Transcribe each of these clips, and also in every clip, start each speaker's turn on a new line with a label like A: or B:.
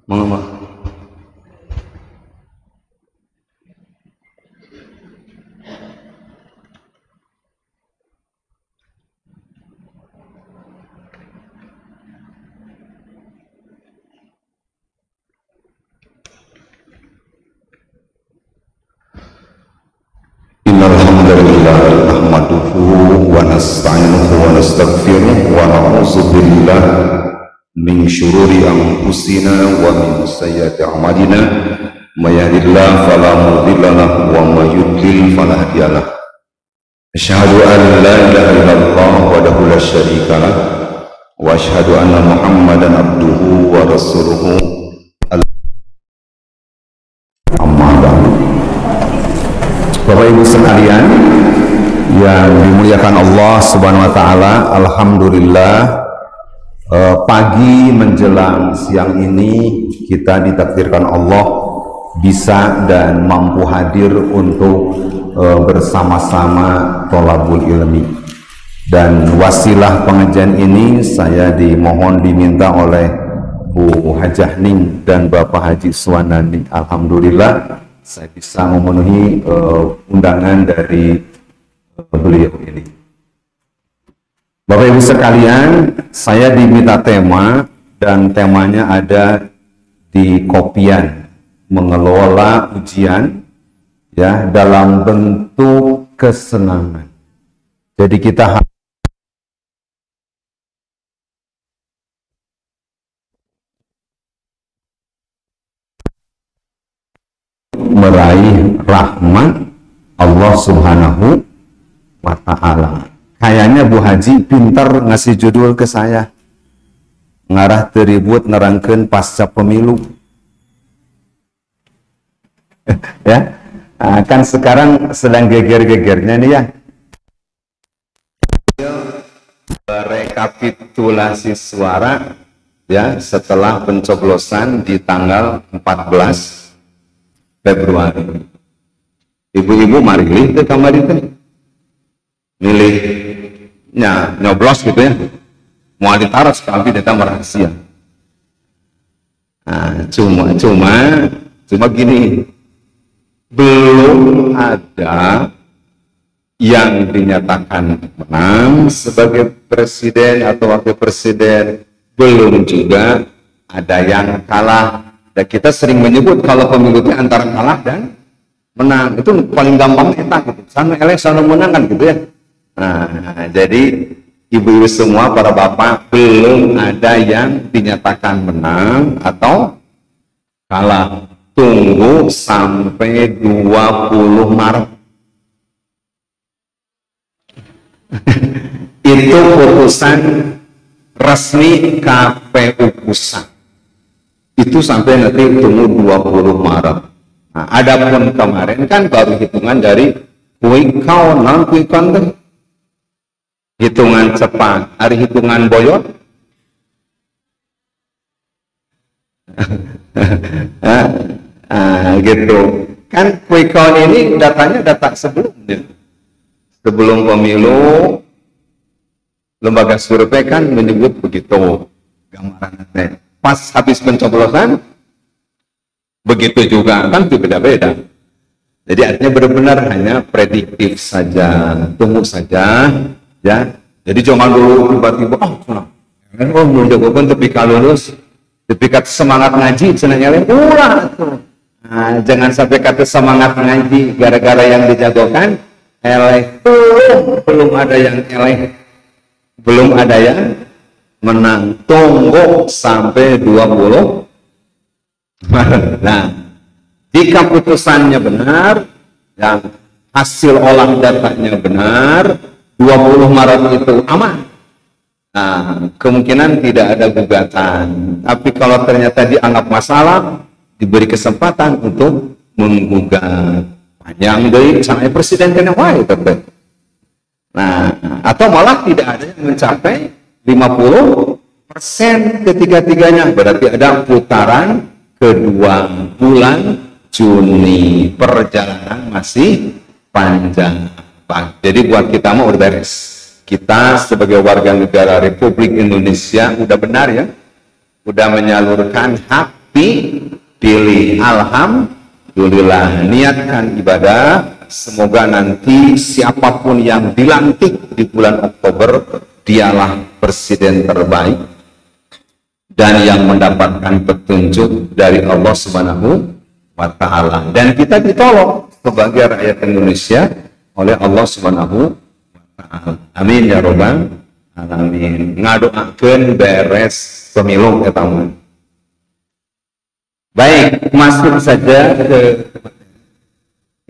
A: Monggo.
B: Innalhamdulillah nahmaduhu wa nasta'inuhu wa nastaghfiruh wa na'udzu billah min syururi anfusina wa min sayyiati a'malina may yahdihillahu fala mudilla lahu wa may yudlil fala hadiya lahu. Asyhadu an la ilaha illallah wahdahu la syarika lah wa asyhadu anna Muhammadan abduhu wa rasuluhu. Amma ba'du. Bapak Ibu sekalian yang dimuliakan Allah Subhanahu wa taala, alhamdulillah pagi menjelang siang ini kita ditakdirkan Allah bisa dan mampu hadir untuk bersama-sama tholabul ilmi. Dan wasilah pengajian ini saya dimohon diminta oleh Bu Hajah Ning dan Bapak Haji Suwanani. Alhamdulillah saya bisa memenuhi undangan dari beliau ini. Bapak Ibu sekalian, saya diminta tema dan temanya ada di kopian, mengelola ujian ya dalam bentuk kesenangan. Jadi kita meraih rahmat Allah Subhanahu wa ta'ala. Kayaknya Bu Haji pintar ngasih judul ke saya, ngarah teribut nerangkeun pasca pemilu. Ya, kan sekarang sedang geger-gegernya nih ya, rekapitulasi suara ya setelah pencoblosan di tanggal 14 Februari. Ibu-ibu marilih ke kamar itu milihnya nyoblos gitu ya, mau ditaras tapi datang rahasia. Nah, cuma gini, belum ada yang dinyatakan menang sebagai presiden atau wakil presiden, belum juga ada yang kalah. Dan kita sering menyebut kalau pemilu itu antara kalah dan menang, itu paling gampang etak gitu. Sana elek sana menang kan gitu ya. Nah, jadi ibu-ibu semua, para bapak, belum ada yang dinyatakan menang atau kalah. Tunggu sampai 20 Maret. Itu putusan resmi KPU pusat. Itu sampai nanti tunggu 20 Maret. Nah, adapun kemarin kan baru hitungan dari quick count, non quick count, hitungan cepat, hari hitungan boyot. Gitu. Kan quick count ini datanya data sebelumnya. Sebelum pemilu, lembaga survei kan menyebut begitu gambarannya. Pas habis pencoblosan begitu juga, kan itu beda-beda. Jadi artinya benar-benar hanya prediktif saja, tunggu saja ya. Jadi jangan dulu tiba-tiba belum jagoan tapi kalau lulus tapi kata semangat ngaji senangnya ulah tuh. Nah, jangan sampai kata semangat ngaji gara-gara yang dijagokan eleh, belum ada yang eleh, belum ada yang menang. Tunggu sampai 20 Maret. Nah, jika putusannya benar, yang hasil olah datanya benar, 20 Maret itu aman. Nah, kemungkinan tidak ada gugatan. Tapi kalau ternyata dianggap masalah, diberi kesempatan untuk menggugat. Panjang dari sampai presiden kena wae tetap. Nah, atau malah tidak ada yang mencapai 50% ketiga-tiganya, berarti ada putaran kedua bulan Juni. Perjalanan masih panjang, Pak. Jadi buat kita mau udah beres. Kita sebagai warga negara Republik Indonesia udah benar ya, udah menyalurkan hak dipilih. Alhamdulillah, niatkan ibadah. Semoga nanti siapapun yang dilantik di bulan Oktober, dialah presiden terbaik dan yang mendapatkan petunjuk dari Allah Subhanahu wa Ta'ala. Dan kita ditolong sebagai rakyat Indonesia oleh Allah Subhanahu wa Ta'ala. Amin ya robbal alamin. Ngadoakeun beres pemilu eta mah. Baik, masuk saja ke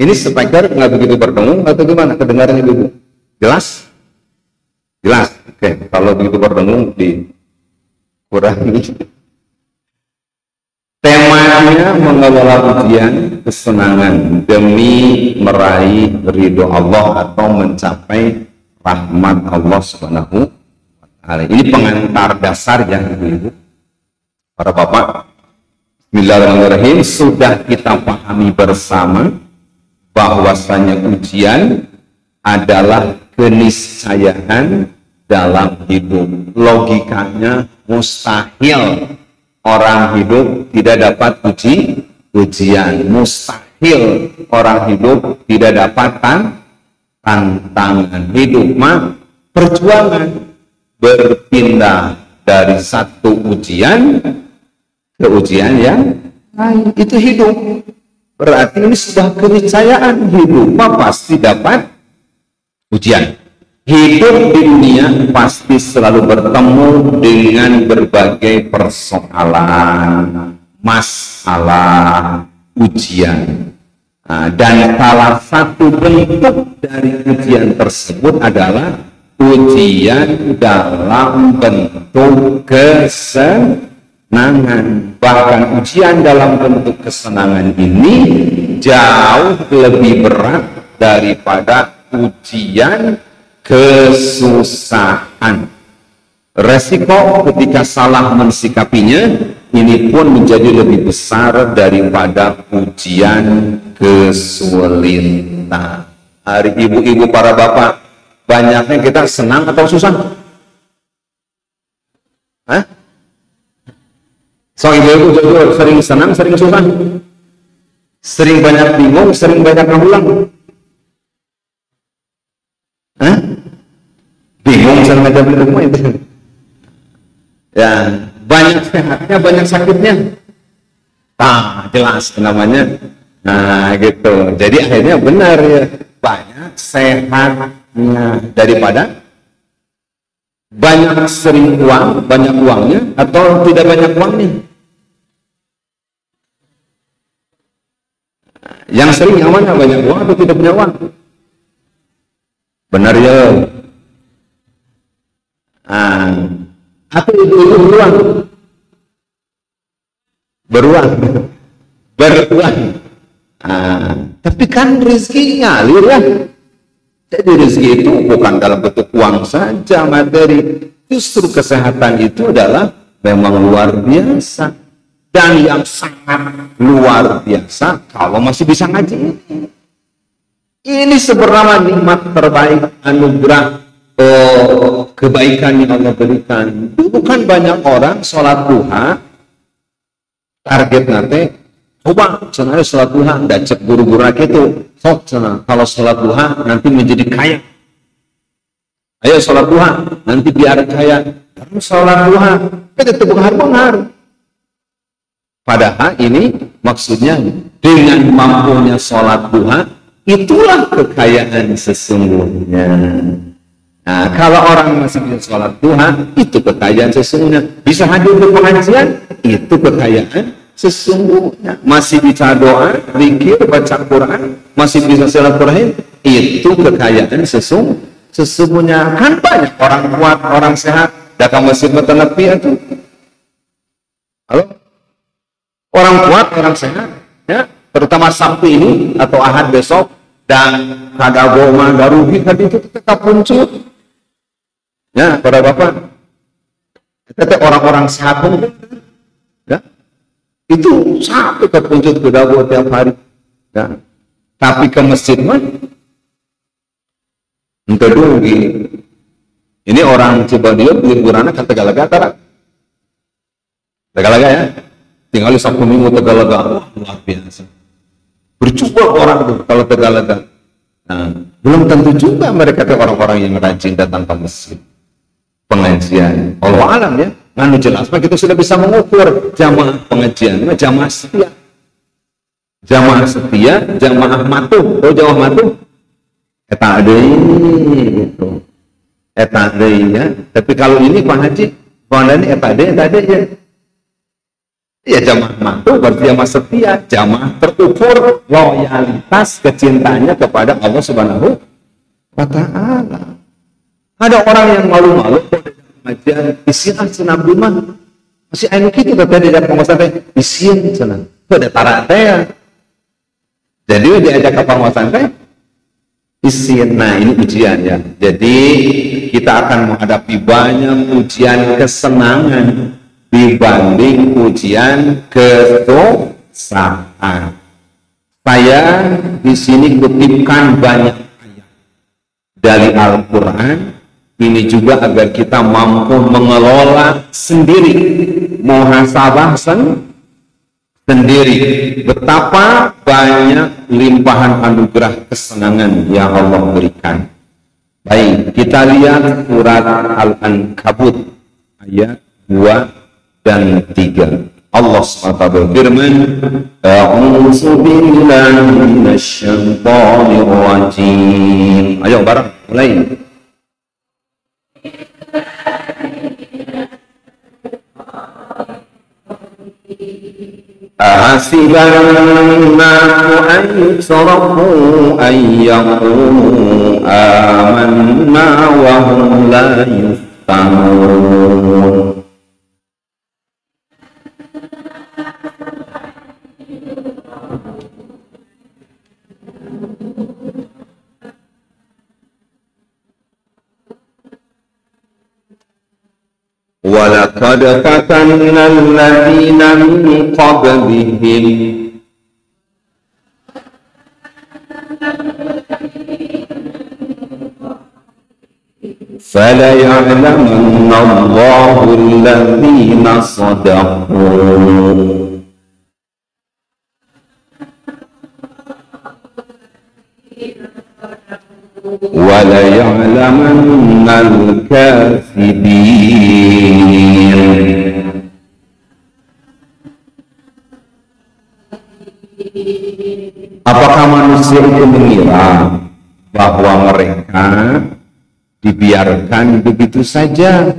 B: ini. Speaker nggak begitu berdengung atau gimana kedengarannya Ibu? Jelas? Jelas. Oke, kalau begitu berdengung dikurangi. Temanya mengelola ujian kesenangan demi meraih ridho Allah atau mencapai rahmat Allah Subhanahu wa Ta'ala. Ini pengantar dasar ya Ibu-ibu, para bapak. Bismillahirrahmanirrahim. Sudah kita pahami bersama bahwasanya ujian adalah keniscayaan dalam hidup. Logikanya mustahil orang hidup tidak dapat ujian. Mustahil orang hidup tidak dapat tantangan. Hidup mah perjuangan, berpindah dari satu ujian ke ujian yang lain. Itu hidup. Berarti ini sudah keniscayaan, hidup pasti dapat ujian. Hidup di dunia pasti selalu bertemu dengan berbagai persoalan, masalah, ujian. Dan salah satu bentuk dari ujian tersebut adalah ujian dalam bentuk kesenangan. Bahkan ujian dalam bentuk kesenangan ini jauh lebih berat daripada ujian kesusahan. Resiko ketika salah mensikapinya ini pun menjadi lebih besar daripada ujian kesulitan. Hari ibu-ibu para bapak, banyaknya kita senang atau susah? Hah? So ibu-ibu jujur, sering senang, sering susah, sering banyak bingung, sering banyak ngulang. Hah? Bingung sama macam rumah itu. Ya, banyak sehatnya, banyak sakitnya. Jelas namanya. Nah, gitu. Jadi akhirnya benar ya, banyak sehatnya daripada banyak sering uang, banyak uangnya atau tidak banyak uangnya. Yang sering yang mana, banyak uang atau tidak punya uang? Benar ya. Atau itu beruang, tapi kan rezeki ngalir ya. Jadi rezeki itu bukan dalam bentuk uang saja, materi. Justru kesehatan itu adalah memang luar biasa. Dan yang sangat luar biasa kalau masih bisa ngaji. Ini sebenarnya nikmat terbaik, anugerah, kebaikan yang Allah berikan. Bukan banyak orang sholat duha, target nanti, coba senang sholat duha, dan cek guru-guru itu, kalau sholat duha nanti menjadi kaya. Ayo sholat duha, nanti biar kaya. Terus sholat duha, kita itu bukan harus. Padahal ini maksudnya dengan mampunya sholat duha, itulah kekayaan sesungguhnya. Nah, kalau orang masih bisa sholat duha, itu kekayaan sesungguhnya. Bisa hadir di pengajian, itu kekayaan sesungguhnya. Masih bisa doa, zikir, baca Quran, masih bisa silaturahim, itu kekayaan sesungguhnya. Kan banyak orang kuat, orang sehat, datang masjid metenepi itu. Halo? Orang kuat, orang sehat, ya, terutama Sabtu ini atau Ahad besok, dan kada goma daruhi tadi itu tetap muncul. Ya, para bapak, kita orang-orang sehat pun, ya, itu sampai ke puncut ke dago tiap hari, ya. Tapi ke masjid mah, entah dulu. Ini orang Cibadiu liburannya ke Tegalaga, Tegalaga ya. tinggal Sabtu Minggu Tegalega, wah luar biasa. Berjubel orang tuh kalau Tegalega. Nah, belum tentu juga mereka itu orang-orang yang rajin datang ke masjid pengajian. Allah alam ya, nganu jelas, kita sudah bisa mengukur jamaah pengajian, jamaah setia. Jamaah setia, jamaah matuh, oh jamaah matuh. Eta ada gitu. Eta ada ya. Tapi kalau ini Pak Haji, Pak Haji eta ada ya. Ya jamaah matuh berarti jamaah setia, jamaah terukur loyalitas kecintaannya kepada Allah Subhanahu wa Ta'ala. Ada orang yang malu-malu pengajian isian senam rumah masih anu kitu tadi diajak penguasa teh isian senam pada tarak teh. Jadi diajak ke penguasa teh isian. Nah ini ujian ya. Jadi kita akan menghadapi banyak ujian kesenangan dibanding ujian kedosaan. Saya di sini kutipkan banyak ayat dari Al-Quran ini juga agar kita mampu mengelola sendiri, muhasabah sendiri betapa banyak limpahan anugerah kesenangan yang Allah berikan. Baik, kita lihat surat Al-Ankabut ayat 2 dan 3. Allah SWT berfirman, A'udzu billahi minasyaitonir rajim. Ayo bareng mulai. Ahasiban nasu an yusrafu an yaqulu amanna wa hum la yuftanun. وَلَقَدْ فَتَنَّا الَّذِينَ مِنْ قَبْلِهِمْ فَلَيَعْلَمَنَّ اللَّهُ الَّذِينَ صَدَقُوا وَلَيَعْلَمَنَّ الْكَاذِبِينَ. Apakah manusia itu mengira bahwa mereka dibiarkan begitu saja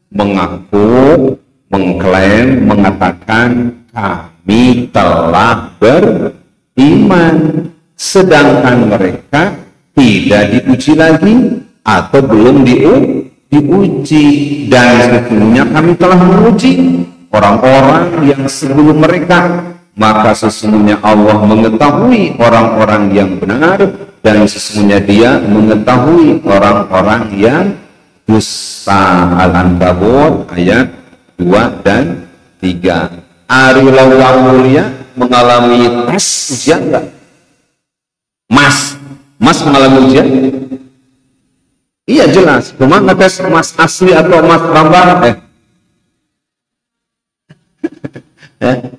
B: mengaku, mengklaim, mengatakan kami telah beriman, sedangkan mereka tidak diuji lagi atau belum diuji, dan sesungguhnya kami telah menguji orang-orang yang sebelum mereka, maka sesungguhnya Allah mengetahui orang-orang yang benar dan sesungguhnya Dia mengetahui orang-orang yang dusta. Al-Ankabut ayat 2 dan 3. Ari lawang mulia mengalami tes ujian enggak? Mas mengalami ujian? Iya jelas. Cuma ngetes emas asli atau emas tambang?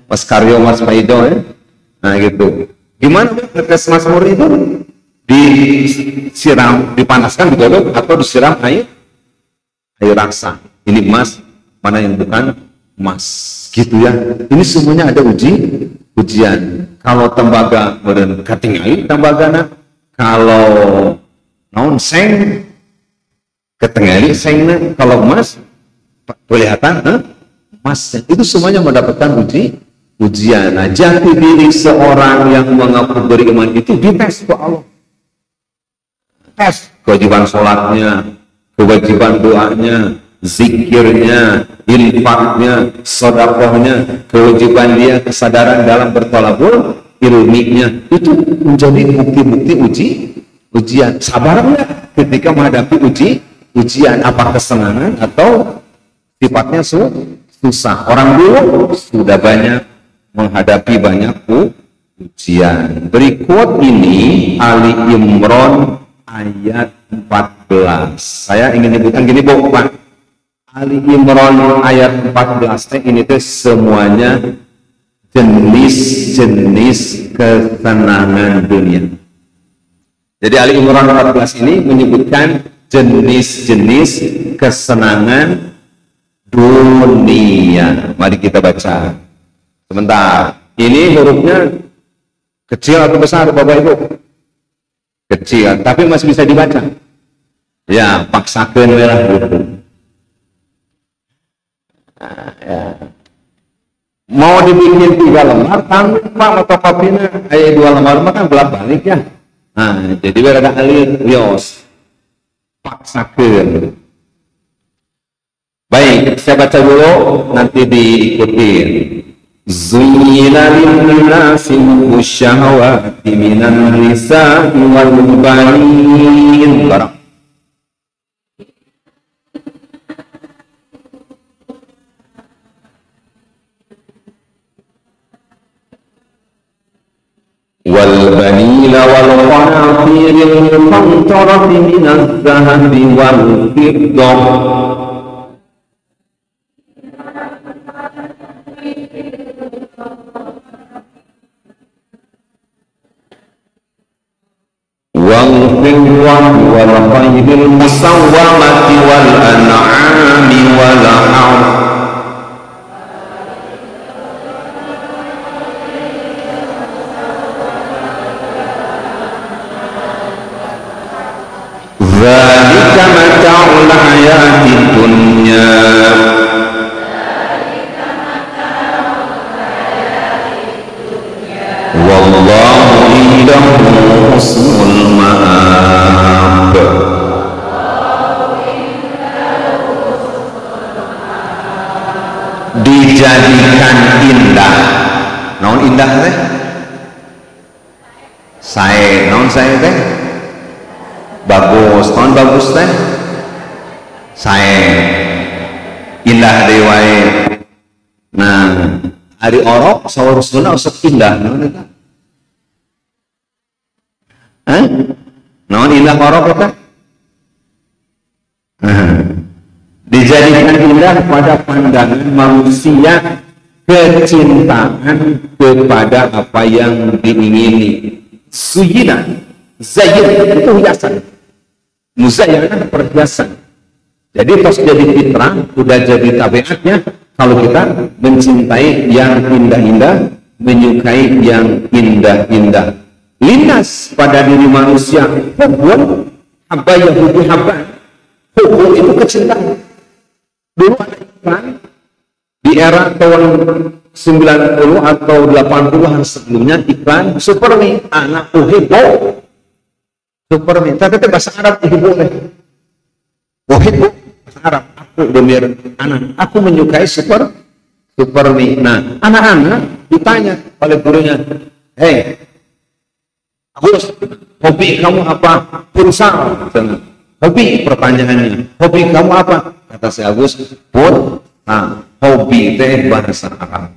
B: Mas Karyo, Mas Paido ya? Nah gitu. Gimana ngetes emas murni itu? Disiram, dipanaskan, digodok atau disiram air rasa. Ini emas, mana yang bukan emas? Gitu ya. Ini semuanya ada ujian. Kalau tembaga meureun katingali tambagana. Kalau naon seng ketengali sengna, kalau emas kelihatan emas. Itu semuanya mendapatkan ujian. Nah, jati diri seorang yang mengaku beriman itu dites ke Allah. Tes kewajiban sholatnya, kewajiban doanya, zikirnya, infaknya, sedekahnya, kewajiban dia, kesadaran dalam bertolabul ilminya, itu menjadi bukti-bukti ujian. Sabar enggak ketika menghadapi ujian, apa kesenangan atau sifatnya susah. Orang dulu sudah banyak menghadapi banyak ujian. Berikut ini Ali Imran ayat 14. Saya ingin menyebutkan gini, Bu, Pak. Ali Imran ayat 14 ini semuanya jenis-jenis kesenangan dunia. Jadi Ali Imran 14 ini menyebutkan jenis-jenis kesenangan dunia. Mari kita baca. Sebentar. Ini hurufnya kecil atau besar, Bapak Ibu? Kecil, tapi masih bisa dibaca. Ya, paksakan merah buku. Nah, ya. Mau dibikin 3 lembar, tanpa atau kopinya, 2 lembar kan belak balik ya. Nah, jadi biar ada alir, yos, paksakan. Baik, saya baca dulu, nanti diikuti. Zuyyina lin-nasi syahawati minan nisa'i wal banin. Barang. والبنين والقناطير المقنطرة من الذهب والفضة والفضة والخيل المسومة والأنعام والحرث Dzalika mata'ul hayatid dunya. Wallahu indahu husnul ma'ab. Dijadikan indah. Naon indah teh? Sae, naon sae teh? Bagus, tahun bagus teh saya indah dewai. Nah, hari orok saurusna usah indah naon eta? Hah? Naon indah orok eta? Dijadikan indah pada pandangan manusia kecintaan kepada apa yang diingini. Suyina, zayin itu hiasan. Muzayyanah perhiasan. Jadi tos jadi fitrah, udah jadi tabiatnya. Kalau kita mencintai yang indah-indah, menyukai yang indah-indah. Linnas pada diri manusia, hubun, haba yahudu haba. Hubun itu kecintaan. Dulu ada iklan di era tahun 90 atau 80-an sebelumnya, iklan Supermi, anak uhibbo. Supermi, tapi itu bahasa Arab boleh. Uhibbo bahasa Arab, aku domir anak, aku menyukai Supermi. Nah, anak-anak ditanya oleh gurunya, "Hei, Agus, hobi kamu apa?" Futsal. Hobi, pertanyaannya, hobi kamu apa? Kata si Agus, pun, hobi teh bahasa Arab.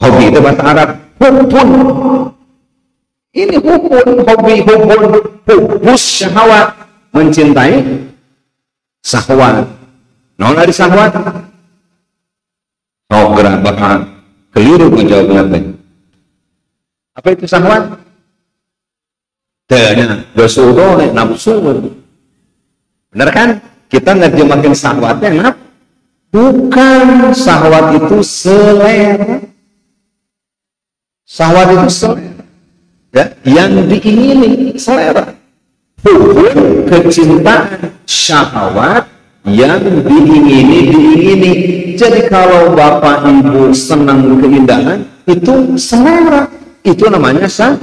B: Hobi itu bahasa Arab, pun. Ini hubun, hobi, hubus syahwat, mencintai syahwat. Naon ari syahwat? Gerak bakal keliru menjawab nanti. Apa itu syahwat? Tanya, dosa nafsu. Benar kan? Kita ngerjemahin syahwatnya bukan syahwat itu selera. Syahwat itu selera. Ya, yang diingini selera. Hubun kecintaan syahwat yang diingini. Jadi kalau bapak ibu senang keindahan itu selera, itu namanya syahwat.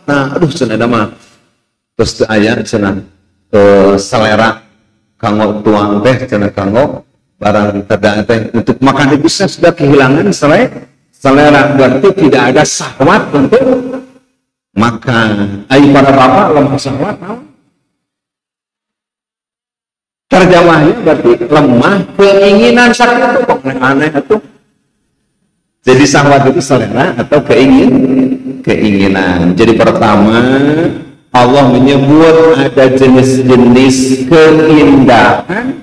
B: Nah, aduh cenah mah terus aya cenah selera kanggo tuang teh cenah kanggo barang terdaan teh untuk makan bisa sudah kehilangan selera, berarti tidak ada syahwat untuk makan. Ayo para bapak lemah syahwat, terjemahnya berarti lemah keinginan sakit itu kok aneh itu. Jadi syahwat itu selera atau keinginan. Jadi pertama Allah menyebut ada jenis-jenis keindahan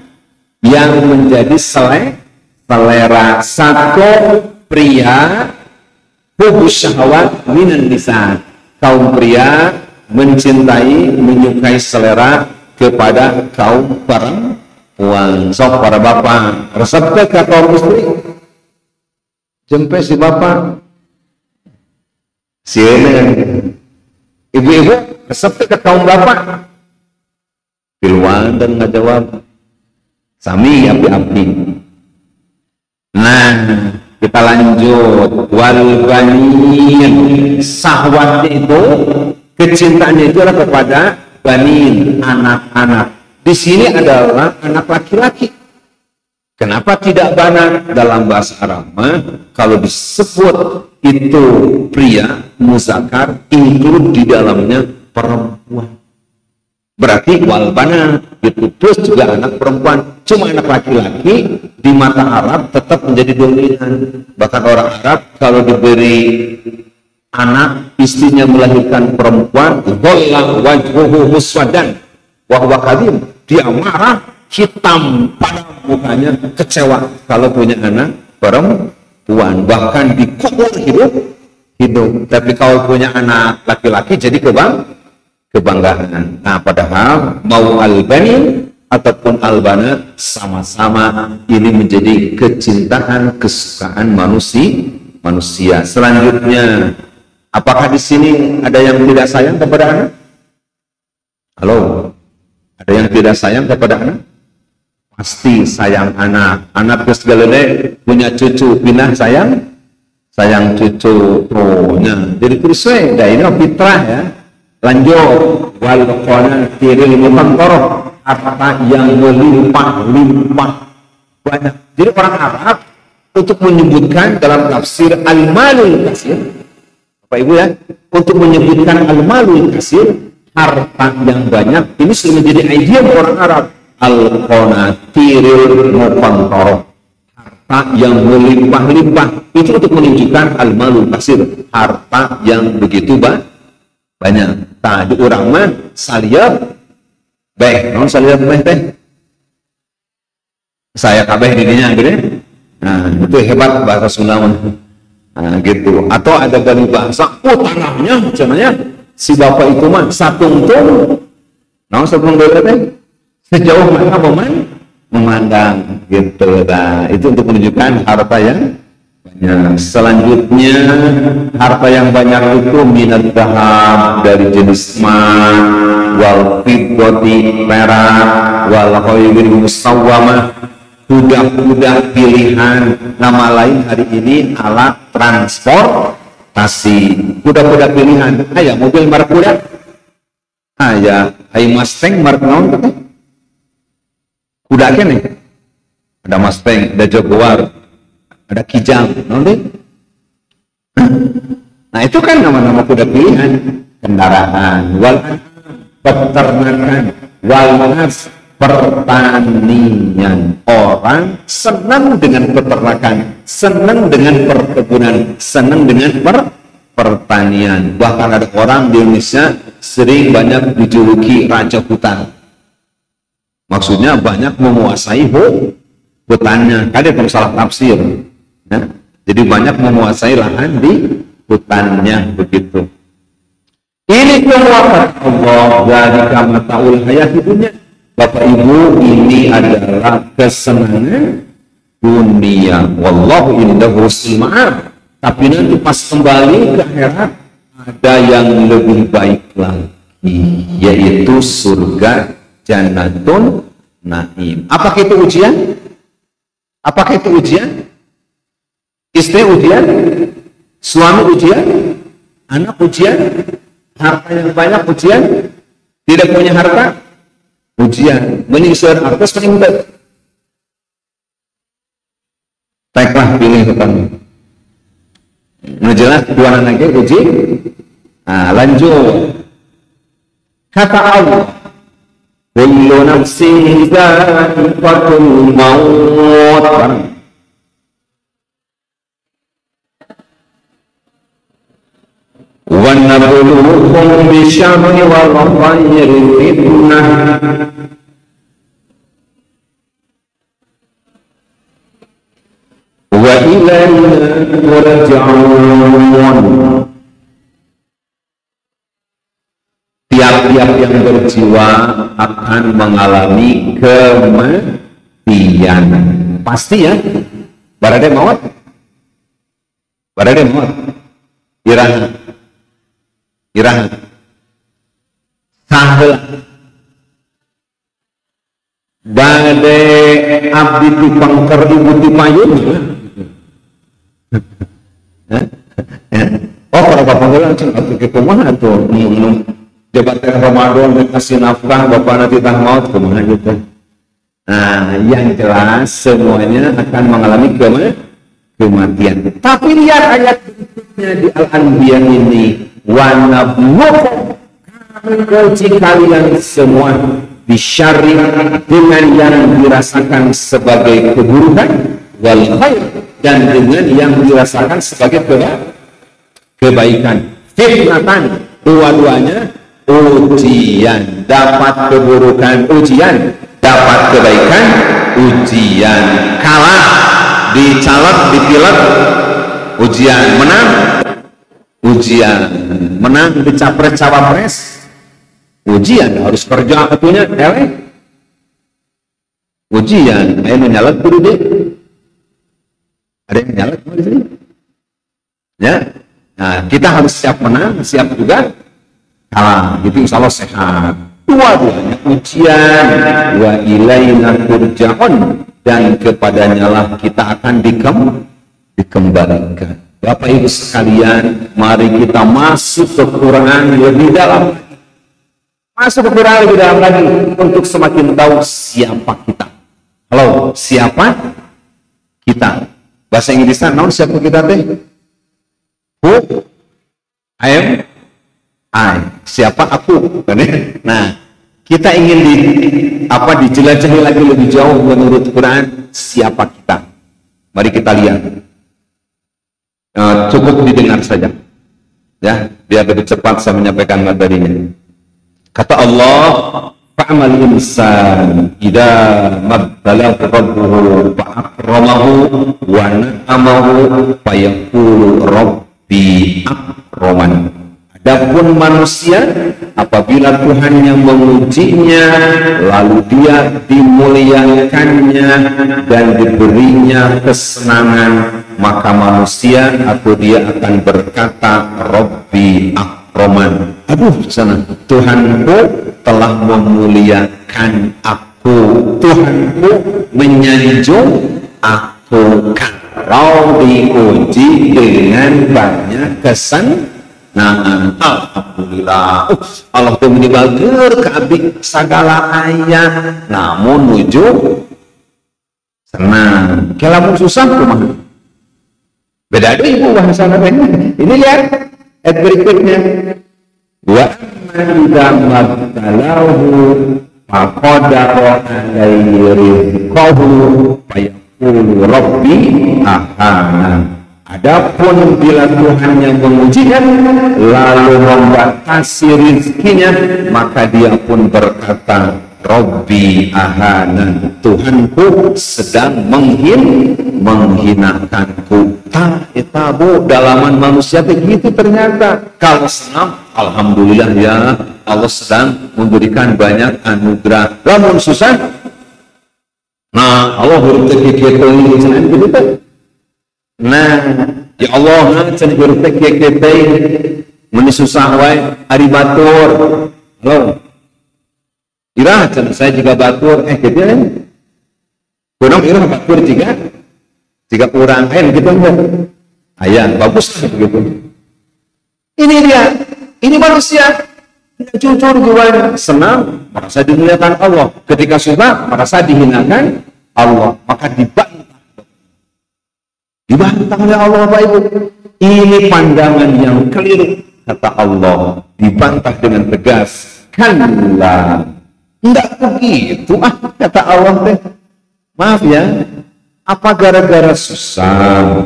B: yang menjadi selera. Satu, pria hubus syahwat minan nisa, kaum pria mencintai, menyukai selera kepada kaum perempuan. Sok para bapak resep ke kaum istri, jempe si bapak siene, ibu-ibu resep ke kaum bapak, piluan dan nggak jawab sami api-api. Nah, kita lanjut. Wal banin, syahwatnya itu, kecintaannya itu adalah kepada banin, anak-anak. Di sini adalah anak laki-laki. Kenapa tidak banat? Dalam bahasa Arab kalau disebut itu pria muzakkar, include di dalamnya perempuan. Berarti wal banat gitu. Terus juga anak perempuan. Cuma anak laki-laki di mata Arab tetap menjadi dominan. Bahkan orang Arab kalau diberi anak, istrinya melahirkan perempuan, dhalla wajhuhu muswaddan wa huwa kadhib. Dia marah, hitam pada mukanya, kecewa kalau punya anak perempuan. Bahkan dikubur hidup. Tapi kalau punya anak laki-laki jadi kebanggaan. Nah, padahal mau al-banin ataupun al-banat sama-sama ini menjadi kecintaan, kesukaan manusia. Selanjutnya, apakah di sini ada yang tidak sayang kepada anak? Halo, ada yang tidak sayang kepada anak? Pasti sayang anak. Anak kesgalene punya cucu, pindah sayang cucu. Jadi terus ini fitrah ya. Lanjut, wal qanatiril muqantarah, harta yang melimpah-limpah banyak. Jadi orang Arab untuk menyebutkan dalam tafsir al-malul kasir, Bapak Ibu ya, untuk menyebutkan al-malul kasir, harta yang banyak, ini sudah menjadi idiom orang Arab. Al-qanatiril muqantarah, harta yang melimpah-limpah, itu untuk menunjukkan al-malul kasir, harta yang begitu banyak. Tadi orang mah saliyab beh, non saliyab beh teh saya kabeh dirinya gitu. Nah, itu hebat bahasa Sunda. Nah, gitu. Atau ada dari bahasa tanahnya cenanya si bapak itu mah satungtung. Non satungtung teh sejauh mana memandang gitu. Nah, itu untuk menunjukkan harta yang banyak. Selanjutnya, harta yang banyak itu minat dahab, dari jenis emas, wal fiddati, perak, wal khaylil musawwamah, kuda-kuda pilihan. Nama lain hari ini alat transportasi. Kuda-kuda pilihan. Aya mobil merek kuda. Aya Mustang merek naon teh? Kuda kene. Ada Mustang, ada Jaguar, ada Kijang, nah itu kan nama-nama kuda pilihan. Kendaraan, wal peternakan, wal nas pertanian. Orang senang dengan peternakan, senang dengan perkebunan, senang dengan pertanian. Bahkan ada orang di Indonesia sering banyak dijuluki raja hutan. Maksudnya banyak menguasai hutannya. Ada yang salah tafsir. Ya, jadi banyak menguasai lahan di hutannya begitu. Ini kemuatan Allah dari kamataul hayat dunia. Bapak Ibu, ini adalah kesenangan dunia. Wallahu indahu husnul ma'ab. Tapi nanti pas kembali ke akhirat ada yang lebih baik lagi, yaitu surga jannatun naim. Apakah itu ujian? Apakah itu ujian? Istri ujian, suami ujian, anak ujian, harta yang banyak ujian, tidak punya harta ujian, menyisir harta sering teklah pilih kami. Menjelas dua anak lagi uji. Nah, lanjut. Kata Allah, kullu nafsin dha'iqatul maut. Wa nabluukum bisyarri wal khairi fitnah. Wa wa ilaina turja'un. Tiap-tiap yang berjiwa akan mengalami kematian. Pasti ya. Barade maut. Iraha. Sahel. Bade abdi ti pangker ibu ti payun. Oh, para bapak langsung atuh ke kumaha tuh jabatan Ramadan dan kasih nafkah bapak nanti tah maut kumaha gitu. Nah, yang jelas semuanya akan mengalami kematian. Tapi lihat ayat berikutnya di Al-Anbiya ini, wa nabluwakum, kami uji kalian semua bisyarri, dengan yang dirasakan sebagai keburukan, wal khair, dan dengan yang dirasakan sebagai kebaikan. Fitnatan, dua-duanya ujian, dapat keburukan ujian, dapat kebaikan ujian, kalah dicalek dipilek ujian, menang ujian, menang di capres cawapres ujian, harus kerja punya ujian. Ayo menyalek dulu deh, ada yang menyalek di sini ya. Nah, kita harus siap menang, siap juga kalah, gitu insya Allah sehat. Dua-duanya ujian. Wa ilaina turja'un, dan kepadanya lah kita akan dikembalikan. Bapak Ibu sekalian, mari kita masuk ke Quran lebih dalam, masuk ke Quran lebih dalam lagi untuk semakin tahu siapa kita. Halo, siapa kita? Bahasa Inggrisnya naon siapa kita teh? Who I. Siapa aku? Nah, kita ingin dijelajahi lagi lebih jauh menurut Quran siapa kita. Mari kita lihat. Cukup didengar saja, ya, biar lebih cepat saya menyampaikan materinya. Kata Allah, fa'amal insan idza mabtalahu rabbuhu fa'akramahu wa na'amahu fayaqulu rabbi akraman. Adapun manusia, apabila Tuhan yang mengujinya, lalu dia dimuliakannya dan diberinya kesenangan, maka manusia atau dia akan berkata, Rabbi akraman. Aduh, sana Tuhanku telah memuliakan aku, Tuhanku menyanjung aku. Kalau diuji dengan banyak kesenangan, nah, alhamdulillah, Allah tuh menibager ke abdi segala ayat, namun nuju senang. Kelamun susah kumaha? Beda deh ibu bahasa ini. Ini lihat ayat berikutnya. Wa idza mabtalahu faqadara alaihi rizqahu fayaqulu rabbi ahana. Adapun bila Tuhan yang mengujikan lalu membatasi rizkinya, maka dia pun berkata, Rabbi ahana, Tuhanku sedang menghinakanku. Itabu dalaman manusia begitu ternyata. Kalau senang, alhamdulillah ya, Allah sedang memberikan banyak anugerah. Lamun susah, nah Allah berarti kita ini senang begitu. Nah, ya Allah, can bertek kita meni susah wae ari batur. Halo. Irah can saya juga batur, gitu kan. Kunang irah batur juga kurang gitu enggak. Aya, bagus gitu. Ini dia, ini manusia. Jujur jiwanya, senang merasa dimuliakan Allah. Ketika susah merasa dihinakan Allah, maka dibantah oleh Allah. Bapak Ibu, ini pandangan yang keliru. Kata Allah, dibantah dengan tegas, kalla, enggak begitu kata Allah teh. Maaf ya, apa gara-gara susah,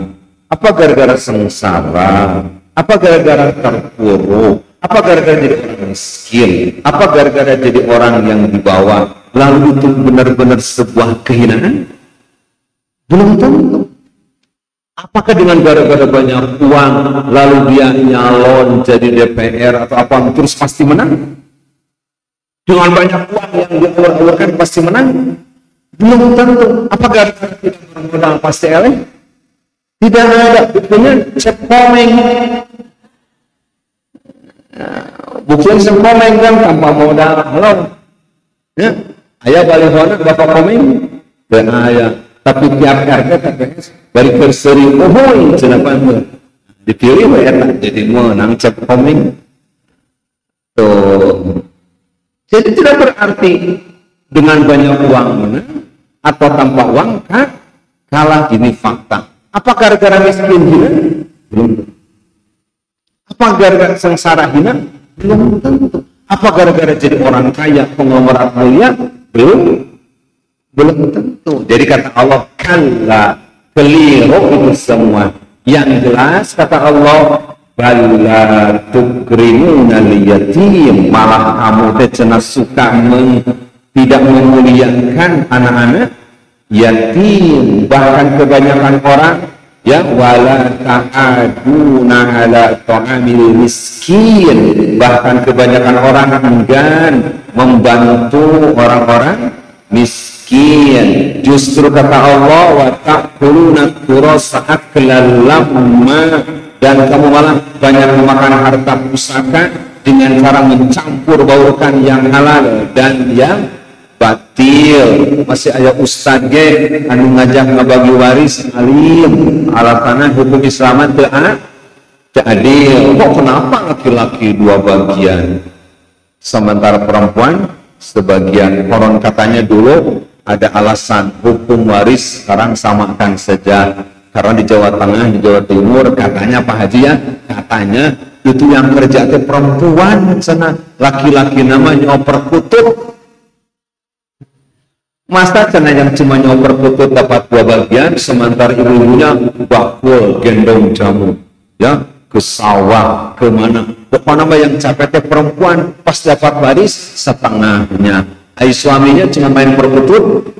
B: apa gara-gara sengsara, apa gara-gara terpuruk, apa gara-gara jadi orang miskin, apa gara-gara jadi orang yang di bawah, lalu itu benar-benar sebuah kehinaan? Belum tentu. Apakah dengan gara-gara banyak uang lalu dia nyalon jadi DPR atau apa terus pasti menang? Dengan banyak uang yang diulur-ulurkan pasti menang? Belum tentu. Apakah tidak bermodal pasti eleh? Tidak ada. Buktinya Cep Komeng. Buktinya Cep Komeng kan tanpa modal. Halo. Ya, ayah balihona Bapak Komeng. Dan ayah. Tapi tiap RT TPS bari kerseri pohoi cenah pantu. Dipilih we eta jadi menang Cep Komeng. Tuh. Jadi tidak berarti dengan banyak uang menang atau tanpa uang kalah, ini fakta. Apa gara-gara miskin hina? Belum. Apa gara-gara sengsara hina? Belum tentu. Apa gara-gara jadi orang kaya, konglomerat mulia? Belum tentu. Jadi kata Allah, kalla, keliru itu semua. Yang jelas kata Allah, bala tukrimuna liyatim, malah kamu cenah suka tidak memuliakan anak-anak yatim, bahkan kebanyakan orang ya wala ta'aduna ala ta'amil miskin, bahkan kebanyakan orang enggan membantu orang-orang miskin. Justru kata Allah wa ta'kuluna turasa aklan lamma, dan kamu malah banyak memakan harta pusaka dengan cara mencampur baurkan yang halal dan yang batil. Masih aya ustad ge anu ngajak ngabagi waris alim alasanna hukum Islam teu adil. Kok kenapa laki-laki dua bagian sementara perempuan sebagian? Konon katanya dulu ada alasan hukum waris sekarang samakan saja. Karena di Jawa Tengah, di Jawa Timur, katanya Pak Haji ya, katanya itu yang kerja itu perempuan, sana laki-laki namanya oper kutub. Masa sana yang cuma nyoper kutub dapat dua bagian, sementara ibu-ibunya bakul gendong jamu, ya ke sawah, ke mana? Pokoknya yang capeknya perempuan pas dapat waris setengahnya. Ay suaminya cuma main perkutub.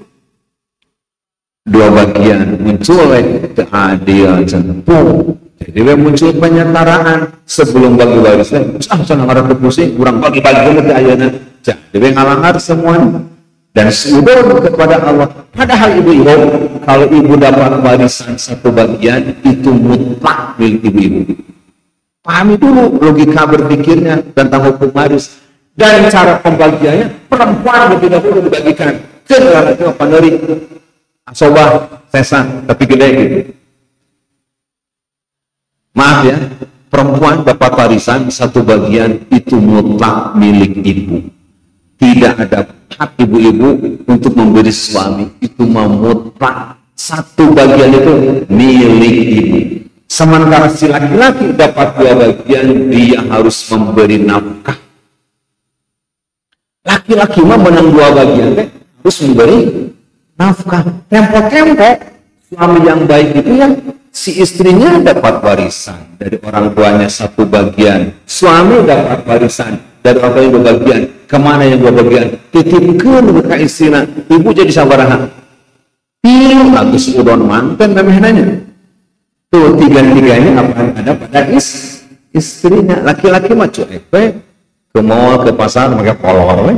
B: Dua bagian muncul keadilan cenepung. Jadi muncul penyetaraan sebelum bagi warisnya. Jangan ngarep pusing, kurang bagi-bagi ke ayeuna. Jadi ngalangar semuanya dan sudut kepada Allah. Padahal ibu-ibu, kalau ibu dapat warisan satu bagian itu mutlak milik ibu-ibu. Pahami dulu logika berpikirnya tentang hukum waris dan cara pembagiannya. Perempuan lebih dahulu dibagikan ke laki-laki apa dari asobah, sesa, tapi gede gitu. Maaf ya, perempuan dapat warisan satu bagian itu mutlak milik ibu. Tidak ada hak ibu-ibu untuk memberi suami, itu mutlak. Satu bagian itu milik ibu. Sementara si laki-laki dapat dua bagian, dia harus memberi nafkah. Laki-laki mah menang dua bagian, harus memberi nafkah. Tempo-tempo suami yang baik itu ya si istrinya dapat warisan dari orang tuanya satu bagian, suami dapat warisan dari orang tuanya dua bagian. Kemana yang dua bagian? Titipkan ke istrinya. Ibu jadi sabaraha. Bagus udon manten namanya. Tuh tiga-tiganya apa ada pada istrinya. Laki-laki mah cuek ke mall, ke pasar pakai kolor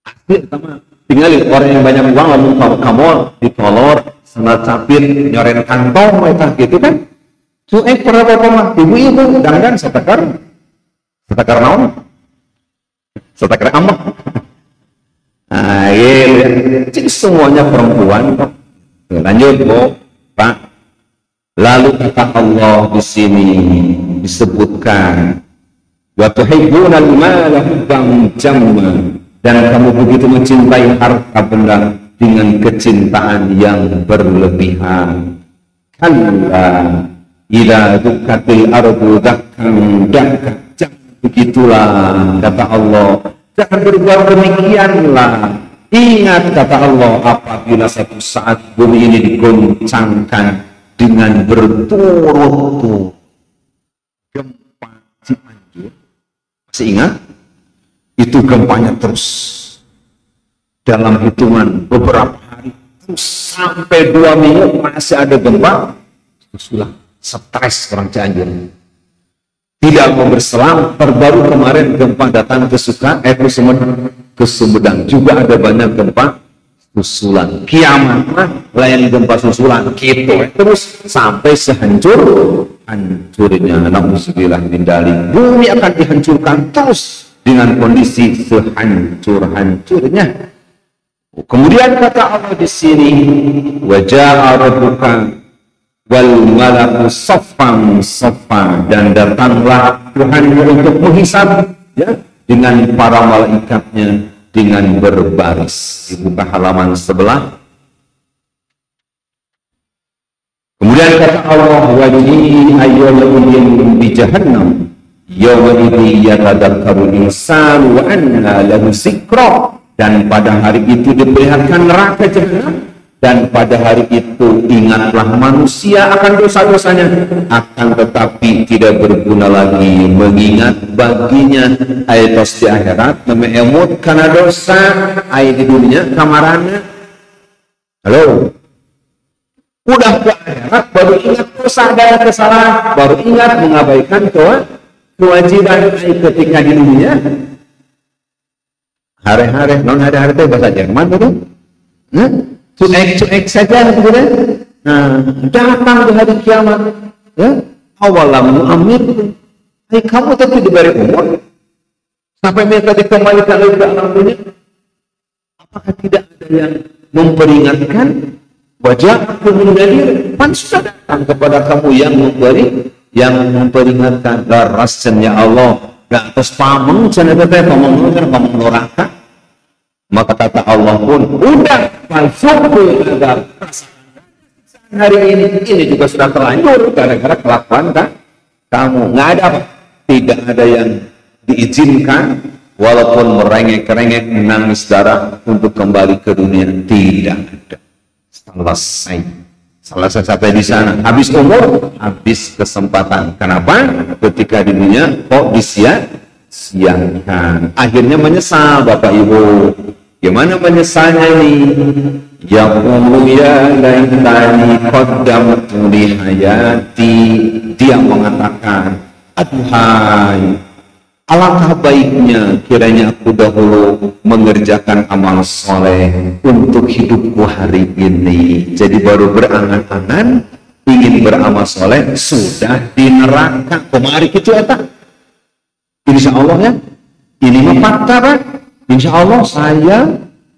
B: asli sama. Tinggalin orang yang banyak uang ngomong kamu ditolor sama capit nyoren kantong mereka gitu kan. Cuek pernah bapak mah ibu-ibu dandan setekar naon setekar amak. Nah iya jadi semuanya perempuan kok. Lanjut Bu Pak. Lalu kata Allah di sini disebutkan wa tuhibbunal mala hubban jamma, dan kamu begitu mencintai harta benda dengan kecintaan yang berlebihan. Kalla idza dukkatil ardu dakkan dakkan, begitulah kata Allah. Jangan berbuat demikianlah. Ingat kata Allah, apabila satu saat bumi ini digoncangkan dengan berturut-turut gempa Cianjur. Masih ingat? Itu gempanya terus dalam hitungan beberapa hari terus sampai 2 minggu masih ada gempa. susulan, stres orang Cianjur. Tidak mau berselang, terbaru kemarin gempa datang ke Sumedang juga ada banyak gempa susulan. Kiamat lain gempa susulan gitu terus sampai hancurnya. Nauzubillah min dzalik. Bumi akan dihancurkan terus dengan kondisi sehancur-hancurnya. Kemudian kata Allah di sini, wa jaa rabbuka wal malaku saffan saffa, dan datanglah Tuhan untuk menghisab ya dengan para malaikatnya dengan berbaris. Dibuka halaman sebelah. Kemudian kata Allah, wajihi ayyawmin bi jahannam yawma idzi yatadakkaru insanu wa anna lahu zikra, dan pada hari itu diperlihatkan neraka jahanam, dan pada hari itu ingatlah manusia akan dosa-dosanya, akan tetapi tidak berguna lagi mengingat baginya. Aitos di akhirat mememut karena dosa, ayat di dunia kamarana. Halo, udah ke akhirat baru ingat dosa dan kesalahan, baru ingat mengabaikan kewajiban ketika di dunia. Hari-hari, non hari-hari itu bahasa Jerman betul? Cuek-cuek saja begitu. Nah, datang di hari kiamat, ya, awalam amir. Kamu tapi diberi umur sampai mereka dikembalikan lagi ke alam dunia. Apakah tidak ada yang memperingatkan? Wajah aku mengadir, pan sudah datang kepada kamu yang memperingatkan. Rasanya Allah gak atas pameng, pameng neraka. Maka kata Allah pun, udah palsuku agar hari ini juga sudah terlanjur gara-gara kelakuan kamu. Nggak ada apa, tidak ada yang diizinkan walaupun merengek-rengek menangis darah untuk kembali ke dunia, tidak ada. Selesai sampai di sana, habis umur, habis kesempatan. Kenapa? Ketika di dunia kok disia-siakan, akhirnya menyesal. Bapak Ibu, gimana menyesalnya ini? Ya laitani qaddamtu li hayati. Dia mengatakan, aduhai, alangkah baiknya kiranya aku dahulu mengerjakan amal soleh untuk hidupku hari ini. Jadi baru berangan-angan ingin beramal soleh, sudah di neraka. Kemari gitu ya tak? Insya Allah ya, ini fakta. Insya Allah saya,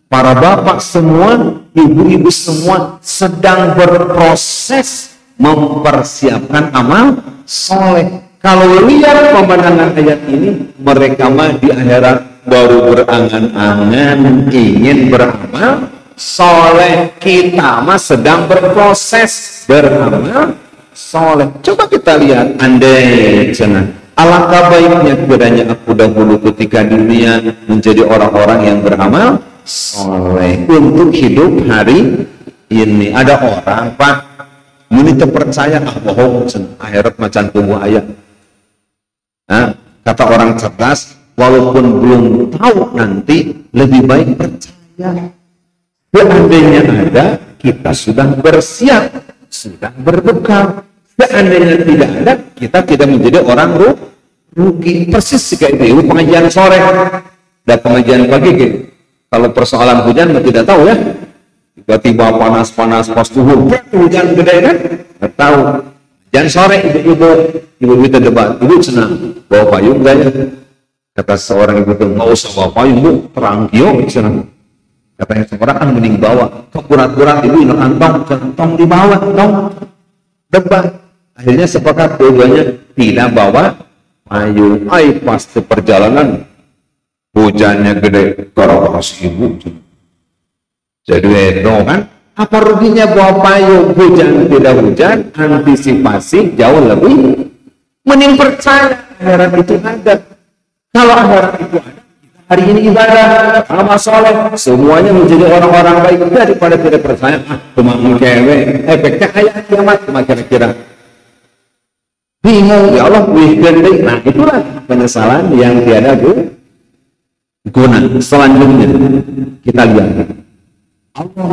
B: para bapak semua, ibu-ibu semua sedang berproses mempersiapkan amal soleh. Kalau lihat pemandangan ayat ini, mereka mah di akhirat baru berangan-angan ingin beramal soleh. Kita mah sedang berproses beramal soleh. Coba kita lihat, andai cenah, alangkah baiknya kiranya aku dahulu ketika dunia menjadi orang-orang yang beramal soleh untuk hidup hari ini. Ada orang Pak, menit percaya bohong, akhirat macan tunggu ayat. Nah, kata orang cerdas, walaupun belum tahu nanti, lebih baik percaya. Seandainya ada, kita sudah bersiap, sudah berbekal. Seandainya tidak ada, kita tidak menjadi orang rugi. Persis kayak itu pengajian sore dan pengajian pagi gitu. Kalau persoalan hujan tidak tahu ya, tiba-tiba panas-panas pas tuhur hujan gede kan, nggak tahu. Jangan sore ibu-ibu kita debat, ibu senang bawa payung enggak ya? Kata seorang ibu itu, nggak usah bawa payung bu, terang kio senang. Katanya seorang kan mending bawa, kekurat-kurat ibu ini kantong dibawa, tong debat. Akhirnya sepakat dua-duanya tidak bawa payung. Pas ke perjalanan hujannya gede, gara-gara si ibu. Jadi kan? Apa ruginya bawa payung? Hujan tidak hujan, antisipasi jauh lebih. Mending percaya akhirat itu ada. Kalau akhirat itu ada, hari ini ibadah, amal soleh, semuanya menjadi orang-orang baik daripada tidak percaya. Cuma mengkewe, efeknya kayak kiamat, cuma kira-kira. Bingung, ya Allah, wih. Nah itulah penyesalan yang tiada guna. Selanjutnya kita lihat. Allah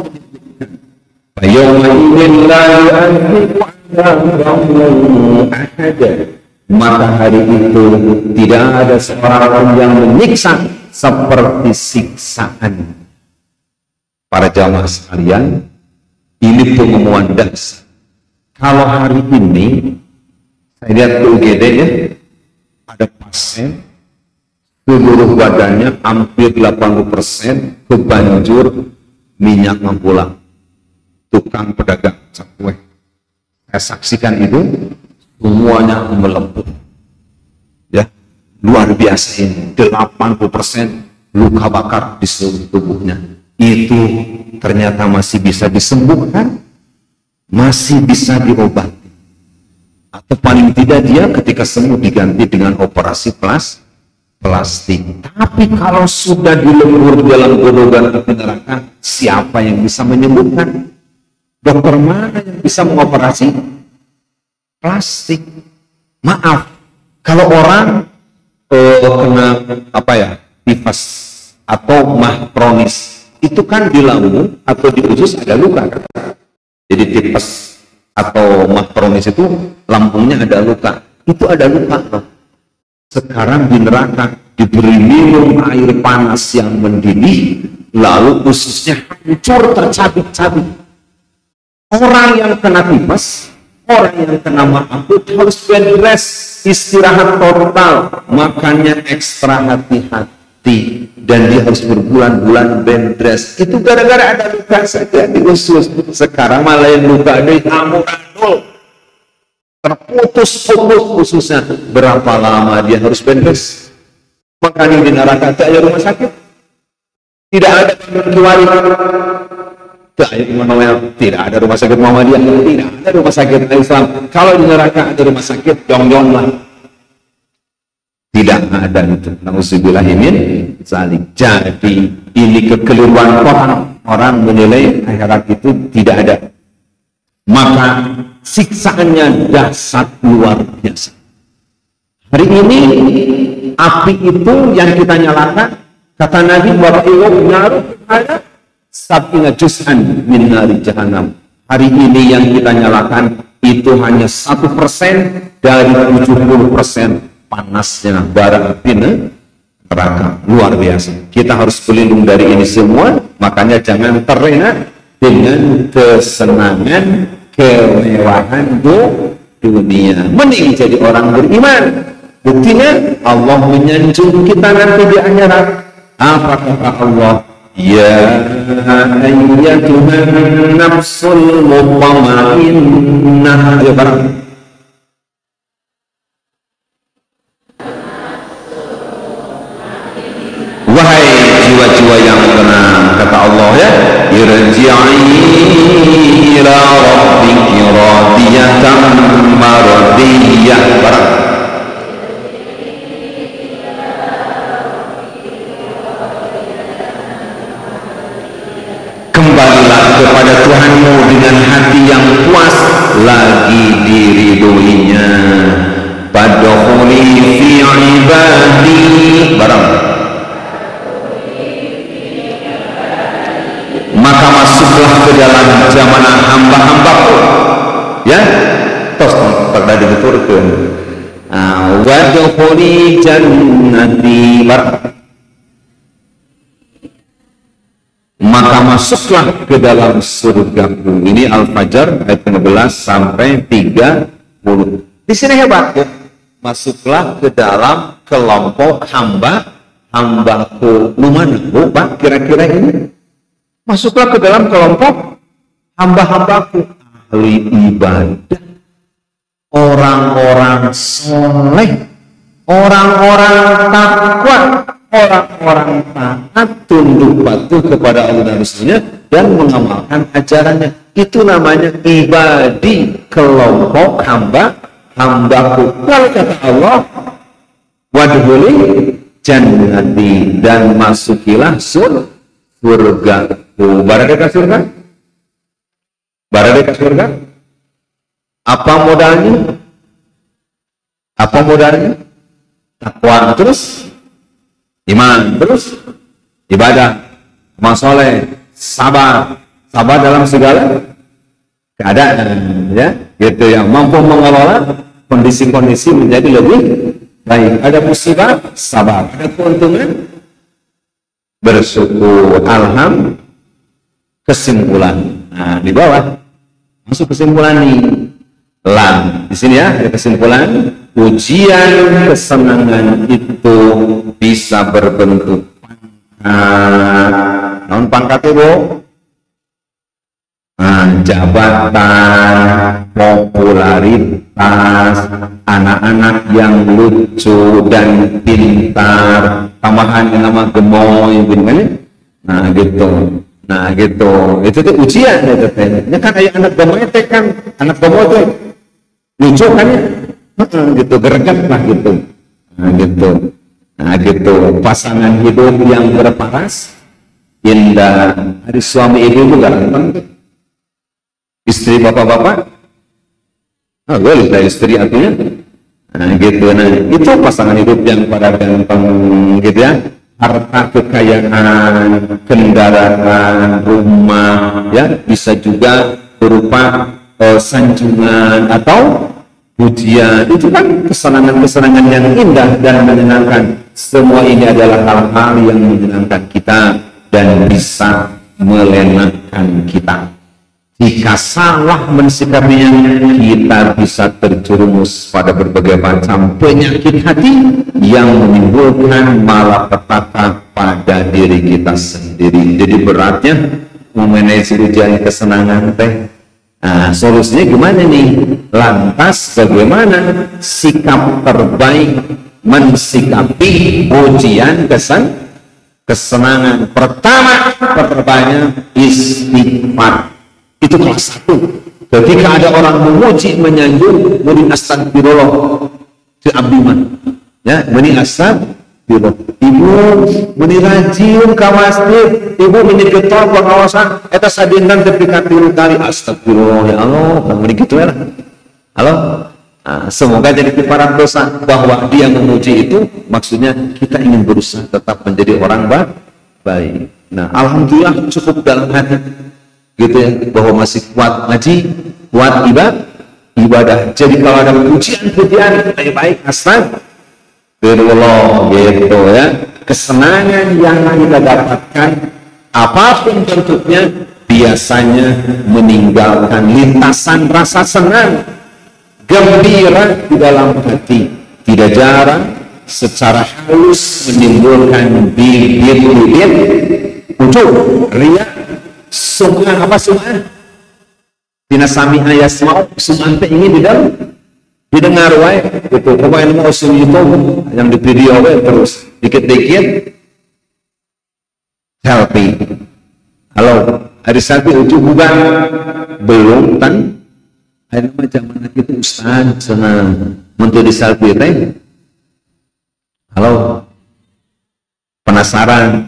B: maka hari itu tidak ada seorang yang menyiksa seperti siksaan. Para jamaah sekalian, ini pengumuman dasar. Kalau hari ini saya lihat ke UGD ya, ada pasien seluruh badannya hampir 80% kebanjur minyak mampulang. Tukang pedagang kue, saya saksikan itu semuanya melepuh. Ya, luar biasa ini, 80% luka bakar di seluruh tubuhnya. Itu ternyata masih bisa disembuhkan, masih bisa diobati. Atau paling tidak dia ketika sembuh diganti dengan operasi plastik. Tapi kalau sudah dilebur dalam golongan api neraka, siapa yang bisa menyembuhkan? Dokter mana yang bisa mengoperasi plastik? Maaf, kalau orang kena tifus atau mah kronis, itu kan di lambung atau di usus ada luka kan? Jadi tifus atau mah kronis itu lambungnya ada luka, itu ada luka. Sekarang di neraka diberi minum air panas yang mendidih, lalu ususnya hancur tercabik-cabik. Orang yang kena tifus, orang yang kena mah akut harus bed rest, istirahat total, makannya ekstra hati-hati, dan dia harus berbulan-bulan bed rest. Itu gara-gara ada luka saja di usus. Sekarang malah yang luka ada amburadul, terputus-putus ususnya. Berapa lama dia harus bed rest? Makanya di neraka tidak ada rumah sakit, tidak ada kiwari, tidak ada rumah sakit Muhammadiyah, tidak ada rumah sakit Islam. Kalau di neraka ada rumah sakit, jong-jong lah. Tidak ada itu. Nauzubillahimin zalik. Jadi ini kekeliruan orang menilai akhirat itu tidak ada. Maka siksaannya dahsyat luar biasa. Hari ini api itu yang kita nyalakan, kata Nabi bahwa naruh ada sab'ina juz'an min nari jahannam. Hari ini yang kita nyalakan itu hanya 1% dari 70% panasnya bara api neraka. Luar biasa. Kita harus berlindung dari ini semua. Makanya jangan terlena dengan kesenangan, kemewahan dunia. Mending jadi orang beriman. Buktinya Allah menyanjung kita nanti di akhirat. Apa kata Allah? Ya ayyatuhan nafsul mutmainnah. Ayo bareng. Wahai jiwa-jiwa yang tenang, kata Allah ya, irji'i ila rabbiki radiyatan mardiyah. Bareng. Kembalilah kepada Tuhanmu dengan hati yang puas, lagi diridhoinya. Fadkhuli fi ibadi. Barang. Maka masuklah ke dalam jamaah hamba-hambaku. Ya, tos pernah diturunkan. Wadkhuli jannati. Barang. Maka masuklah ke dalam surgaku. Ini Al-Fajr ayat 15 sampai 30. Di sini hebat ya. Masuklah ke dalam kelompok hambaku. Lumana Pak kira-kira ini? Masuklah ke dalam kelompok hamba-hambaku, ahli ibadah, orang-orang soleh, orang-orang takwa, orang-orang taat, tunduk patuh kepada Allah dan Rasulnya, dan mengamalkan ajarannya. Itu namanya ibadi, kelompok hambaku. Lalu kata Allah, wadkhuli jannati, dan masukilah surga. Barada ke surga? Barada ke surga? Apa modalnya? Apa modalnya? Takwa terus, iman terus, ibadah, amal soleh, sabar dalam segala keadaan, ya, gitu ya, mampu mengelola kondisi-kondisi menjadi lebih baik. Ada musibah, sabar. Ada keuntungan, bersyukur. Kesimpulan. Nah, di bawah masuk kesimpulan nih. Di sini ya, ada kesimpulan. Ujian kesenangan itu bisa berbentuk pangkat. Non pangkatnya, Bu? Jabatan, popularitas, anak-anak yang lucu dan pintar, tambahan nama gemoy, gitu. Nah gitu, itu tuh ujian itu teh. Ya kan kayak anak gemoy teh kan, anak gemoy teh lucu kan ya, gitu, greget lah gitu. Nah gitu, pasangan hidup yang berparas, indah. Hari suami ibu itu ganteng tuh. Istri bapak-bapak, boleh istri artinya. Nah gitu, nah itu pasangan hidup yang pada ganteng gitu ya. Harta kekayaan, kendaraan, rumah, ya bisa juga berupa sanjungan atau pujian. Itu kan kesenangan-kesenangan yang indah dan menyenangkan. Semua ini adalah hal-hal yang menyenangkan kita dan bisa melenakkan kita. Jika salah mensikapinya, kita bisa terjerumus pada berbagai macam penyakit hati yang menimbulkan malapetaka pada diri kita sendiri. Jadi beratnya memanage ujian kesenangan teh. Nah, solusinya gimana nih? Lantas bagaimana sikap terbaik mensikapi ujian kesenangan? Pertama, perbanyak istighfar. Itu kelas 1. Ketika ada orang memuji, menyanjung, muni astagfirullah, itu abdiman, ya, muni astagfirullah. Ibu muni rajin ka masjid, ibu muni getol pengawasan, eta sadindan tepi ka 3 kali astagfirullah, ya Allah, muni kitu ya. Halo. Nah, semoga jadi kifarat dosa. Bahwa dia memuji itu maksudnya kita ingin berusaha tetap menjadi orang baik. Nah, alhamdulillah cukup dalam hati. Gitu ya, bahwa masih kuat ngaji, kuat ibadah. Jadi kalau ada pujian-pujian baik-baik, astagfirullah, gitu ya. Kesenangan yang kita dapatkan apapun bentuknya biasanya meninggalkan lintasan rasa senang, gembira di dalam hati. Tidak jarang secara halus menimbulkan bibit-bibit ujub, riya, sum'ah. Apa sum'ah? Tina sami'a yasma'u, sum'ah teh ingin didengar wae gitu. Pokoknya mau YouTube yang di video wae terus dikit-dikit selfie. Halo, ada selfie ujung bukan? Belum kan? Ada macam mana itu Ustaz senang untuk di selfie teh. Halo, penasaran?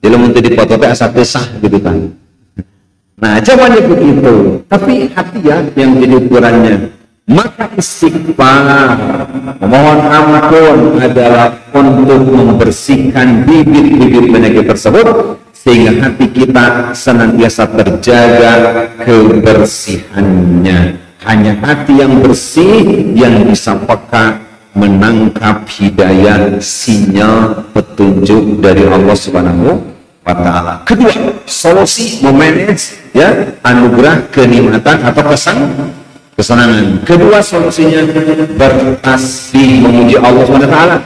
B: Jadi untuk di foto teh asal sah gitu kan? Nah, jawabannya begitu. Tapi hati ya yang jadi ukurannya. Maka istighfar, memohon ampun adalah untuk membersihkan bibit-bibit penyakit tersebut sehingga hati kita senantiasa terjaga kebersihannya. Hanya hati yang bersih yang bisa peka menangkap hidayah, sinyal petunjuk dari Allah Subhanahu wa ta'ala. Kedua, solusi memanage ya anugerah kenikmatan atau kesenangan. Kedua solusinya bertasbih, memuji Allah Subhanahu wa ta'ala.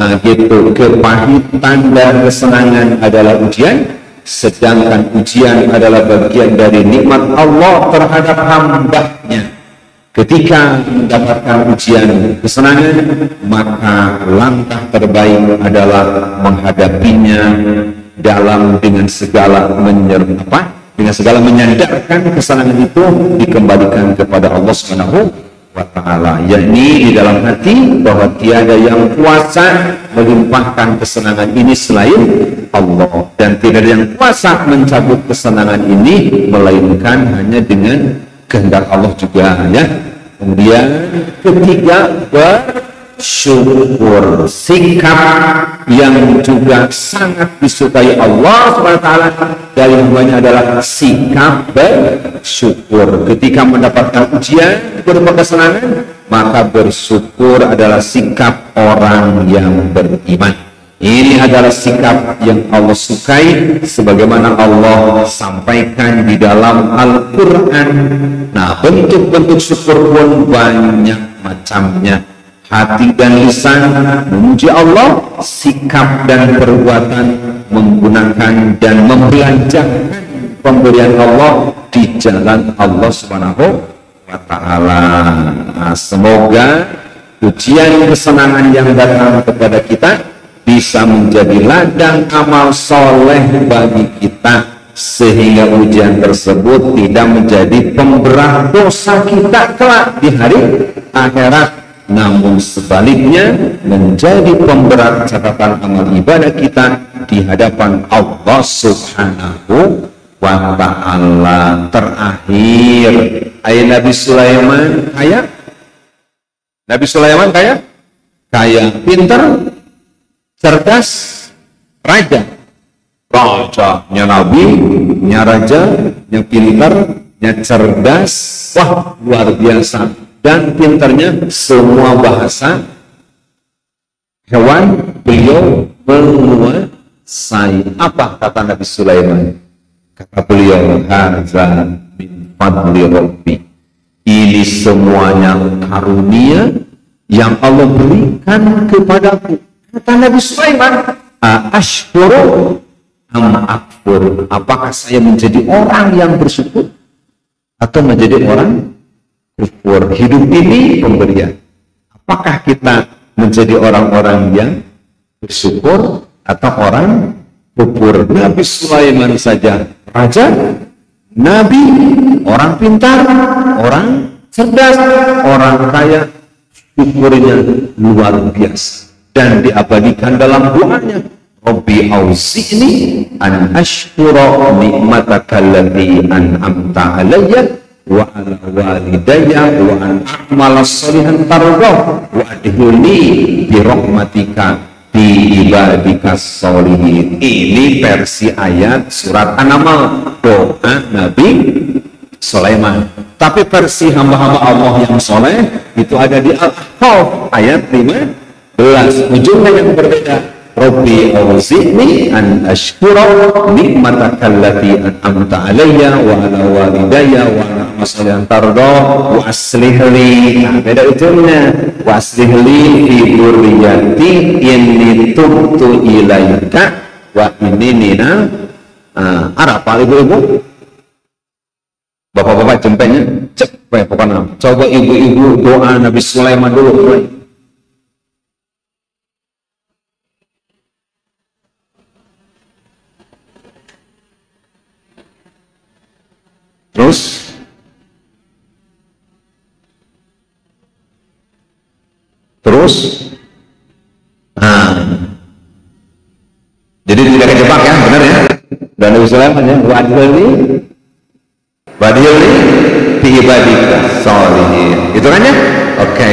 B: Nah, gitu. Kepahitan dan kesenangan adalah ujian, sedangkan ujian adalah bagian dari nikmat Allah terhadap hambanya. Ketika mendapatkan ujian kesenangan, maka langkah terbaik adalah menghadapinya dengan segala menyandarkan kesenangan itu dikembalikan kepada Allah Subhanahu wa ta'ala, yakni di dalam hati bahwa tiada yang kuasa melimpahkan kesenangan ini selain Allah, dan tidak ada yang kuasa mencabut kesenangan ini melainkan hanya dengan kehendak Allah juga ya. Kemudian ketiga, syukur. Sikap yang juga sangat disukai Allah SWT dari hambanya adalah sikap bersyukur. Ketika mendapatkan ujian berupa kesenangan, maka bersyukur adalah sikap orang yang beriman. Ini adalah sikap yang Allah sukai, sebagaimana Allah sampaikan di dalam Al-Quran. Nah, bentuk-bentuk syukur pun banyak macamnya. Hati dan lisan memuji Allah, sikap dan perbuatan menggunakan dan membelanjakan pemberian Allah di jalan Allah Subhanahu wa Ta'ala. Nah, semoga ujian kesenangan yang datang kepada kita bisa menjadi ladang amal soleh bagi kita, sehingga ujian tersebut tidak menjadi pemberat dosa kita kelak di hari akhirat, namun sebaliknya menjadi pemberat catatan amal ibadah kita di hadapan Allah Subhanahu wa Ta'ala. Terakhir, ayat Nabi Sulaiman kaya. Nabi Sulaiman kaya pintar, cerdas, raja. Rajanya Nabi, nya raja, nya pintar, nya cerdas, wah luar biasa. Dan pintarnya semua bahasa hewan beliau menguasai. Apa kata Nabi Sulaiman? Kata beliau, hadza min fadli Rabbi. Ini semuanya karunia yang Allah berikan kepadaku. Kata Nabi Sulaiman, ashkuru am akfur. Apakah saya menjadi orang yang bersyukur atau menjadi orang kufur? Hidup ini pemberian. Apakah kita menjadi orang-orang yang bersyukur atau orang kufur? Nabi Sulaiman saja raja, nabi, orang pintar, orang cerdas, orang kaya, syukurnya luar biasa. Dan diabadikan dalam doanya, Rabbi auzi'ni an ashkura ni'mataka allati an'amta alayya wa ala walidayya wa an a'mala shalihan tardah wa adkhilni bi rahmatika fi ibadika sholihin. Ini versi ayat surat An-Naml, doa Nabi Sulaiman. Tapi versi hamba-hamba Allah yang soleh itu ada di Al-Ahqaf ayat 15. Ujungnya yang berbeda. Rabbi auzi'ni an ashkura ni'mataka allati an'amta alayya wa ala walidayya wa ala a'mala tarda wa aslih li. Nah, beda ujungnya. Wa aslih li fi dzurriyyati inni tubtu ilaika wa inni mina Arab. Ibu-ibu, bapak-bapak jempenya cepet pokoknya. Coba ibu-ibu doa Nabi Sulaiman dulu mulai. Terus jadi tidak kejebak ya, benar ya. Dan Nabi Sulaiman ya, wadhili fi ibadika sholihin. Itu kan ya? Oke.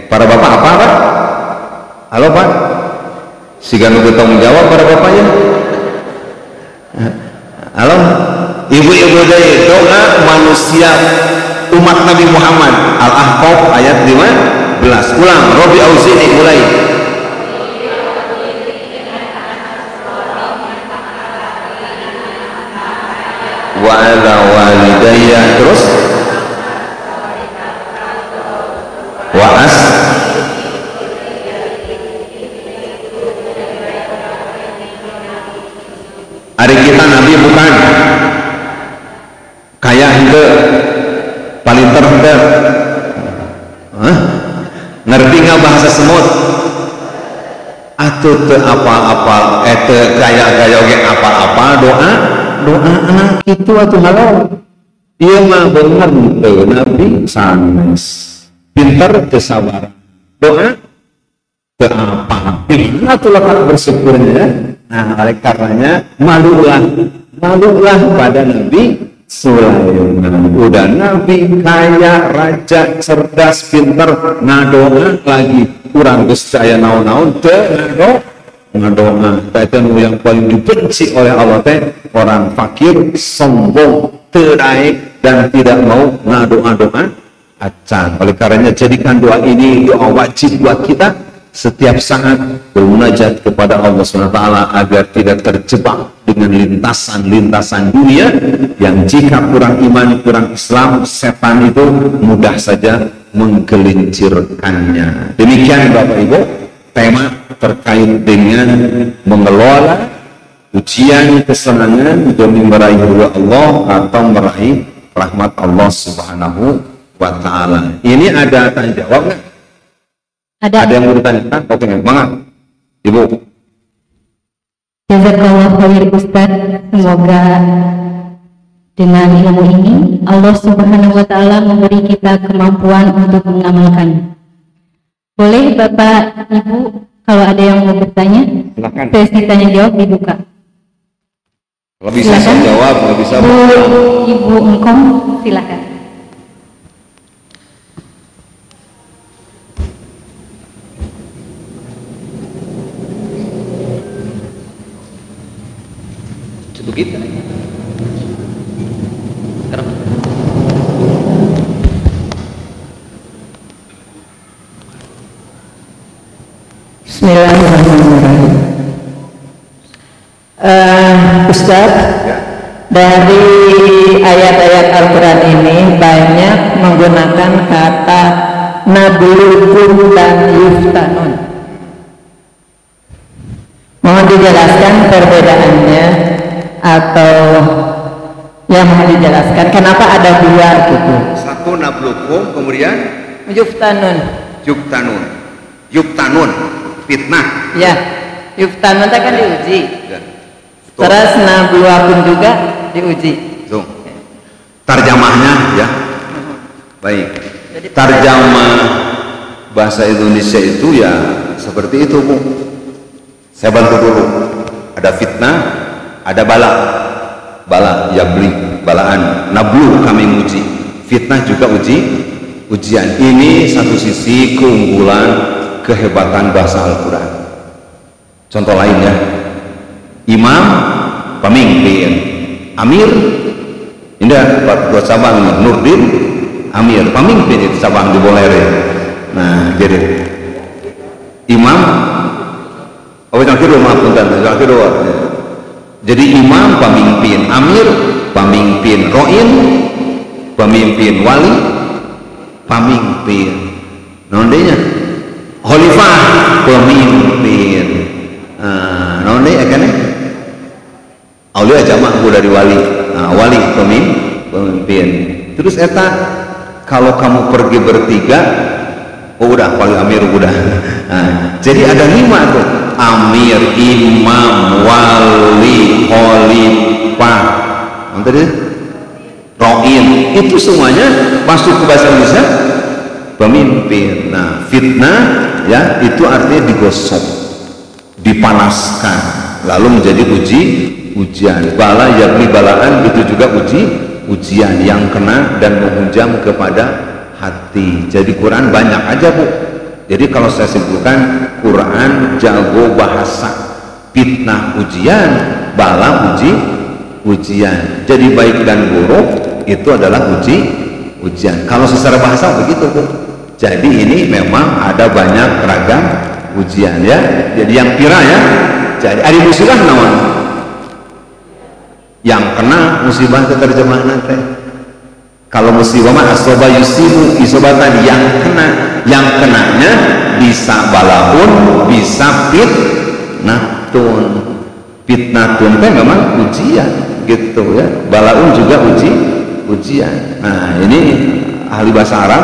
B: Para bapak apa Pak? Halo Pak? Siga nunggu tanggung jawab para bapaknya. Halo? Ibu-ibu dari doa manusia umat Nabi Muhammad, Al-Ahqaf ayat 15. Ulang, Rabbi auzi'ni, mulai. Wa ala walidayya, terus wa as. Hari kita Nabi bukan kaya hingga paling terhadap ngerti nggak bahasa semut atuh te apa-apa kaya oge apa-apa doa anak itu atuh halo iya mah bener tuh Nabi sanes pinter teu sabar doa te apa atuh lekat bersyukurnya. Nah oleh karenanya malulah pada Nabi Sulaiman. Udah Nabi kaya, raja, cerdas, pintar, ngadoa lagi kurang geus saya naon-naon teu ngadoa. Eta yang paling dibenci oleh Allah teh orang fakir, sombong, teu daek dan tidak mau ngadoa-doa acan. Oleh karenanya jadikan doa ini doa wajib buat kita setiap saat bermunajat kepada Allah SWT agar tidak terjebak dengan lintasan-lintasan dunia yang jika kurang iman, kurang Islam, setan itu mudah saja menggelincirkannya. Demikian Bapak Ibu tema terkait dengan mengelola ujian kesenangan demi meraih ridha Allah atau meraih rahmat Allah Subhanahu wa Ta'ala. Ini ada tanya jawab nggak? Ada yang mau ditanyakan? Oke, semangat Ibu.
A: Jazakallah khair Ustaz. Semoga dengan ilmu ini Allah Subhanahu wa Ta'ala memberi kita kemampuan untuk mengamalkannya. Boleh Bapak Ibu kalau ada yang mau bertanya, silakan. Sesi tanya jawab dibuka.
B: Kalau bisa saya jawab, kalau bisa
A: Ibu Engkom, silakan.
B: Begitu.
C: Bismillahirrahmanirrahim. Ustaz, dari ayat-ayat Al-Quran ini banyak menggunakan kata nabluukum dan yuftanun. Mohon dijelaskan perbedaannya atau yang mau dijelaskan kenapa ada dua gitu.
B: Satu nabluukum, kemudian
C: Yuftanun.
B: Yuftanun, fitnah.
C: Ya, yuftanun itu kan diuji.
B: Ya.
C: Terus nabluakum juga diuji.
B: So, tarjamahnya ya. Baik. Tarjamah bahasa Indonesia itu ya seperti itu, Bu. Saya bantu dulu. Ada fitnah, ada bala ya beli balaan. Nablu kami uji. Fitnah juga ujian. Ini satu sisi keunggulan, kehebatan bahasa Al-Quran. Contoh lainnya, imam, pemimpin, amir, indah buat cabang Nurdin, amir, pemimpin itu cabang di Bolere. Nah, jadi imam, jadi imam, pemimpin, amir, pemimpin, roin, pemimpin, wali, pemimpin, nondenya, khalifah, pemimpin. Nondenya kan? Aulia jamak dari wali, wali pemimpin. Terus eta kalau kamu pergi bertiga, oh udah wali amir udah. Jadi ada 5 tuh, amir, imam, wali, khalifah, roin, itu semuanya masuk ke bahasa Indonesia pemimpin. Nah, fitnah ya itu artinya digosok, dipanaskan, lalu menjadi ujian. Bala yakni balaan itu juga ujian yang kena dan menghujam kepada hati. Jadi Quran banyak aja, Bu. Jadi kalau saya simpulkan, Quran jago bahasa, fitnah ujian, bala ujian. Jadi baik dan buruk itu adalah ujian. Kalau secara bahasa begitu, Bu. Jadi ini memang ada banyak ragam ujian ya. Jadi yang pira ya. Jadi ada musibah naon? Yang kena musibah itu terjemahan nanti. Kalau musibah mah asoba yusibu, isoba tadi yang kenanya bisa balaun, bisa fitnatun. Fitnatun teh memang ujian gitu ya. Balaun juga ujian. Nah, ini ahli bahasa Arab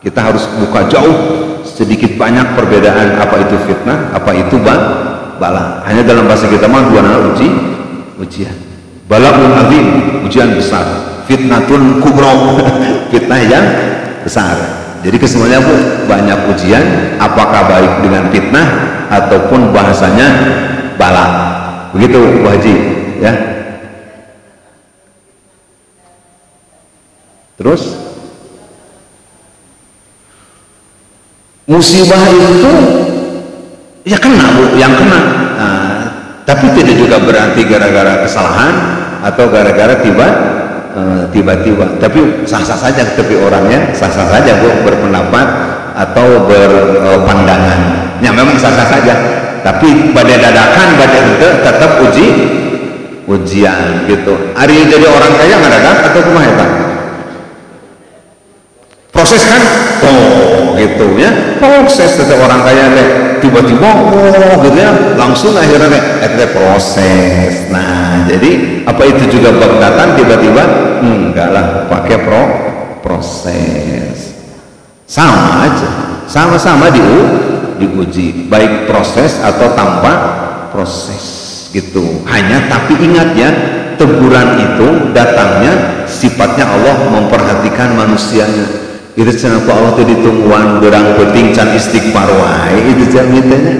B: kita harus buka jauh sedikit banyak perbedaan apa itu fitnah, apa itu bala. Hanya dalam bahasa kita mah dua nama ujian. Balaun azim, ujian besar. Fitnatun kubro, fitnah yang besar. Jadi kesemuanya, Bu, banyak ujian, apakah baik dengan fitnah ataupun bahasanya bala. Begitu, Bu Haji, ya. Terus musibah itu ya kena Bu, yang kena. Nah, tapi tidak juga berarti gara-gara kesalahan atau gara-gara tiba-tiba, tapi sah-sah saja, tapi orangnya sah-sah saja Bu, berpendapat atau berpandangan. Ya memang sah-sah saja, tapi pada dadakan pada itu tetap ujian gitu. Hari jadi orang kaya ngadadak atau kumaha eta? Proses kan? Oh gitu ya, proses tetap orang kaya teh tiba-tiba gitu ya, langsung akhirnya teh proses. Nah jadi apa itu juga bab datang tiba-tiba? Enggak lah, pakai proses. Sama aja, sama-sama diuji, baik proses atau tanpa proses gitu. Hanya tapi ingat ya, teguran itu datangnya sifatnya Allah memperhatikan manusianya. Itu kenapa Allah itu ditungguan berang penting can istighfar wae itu jaminannya.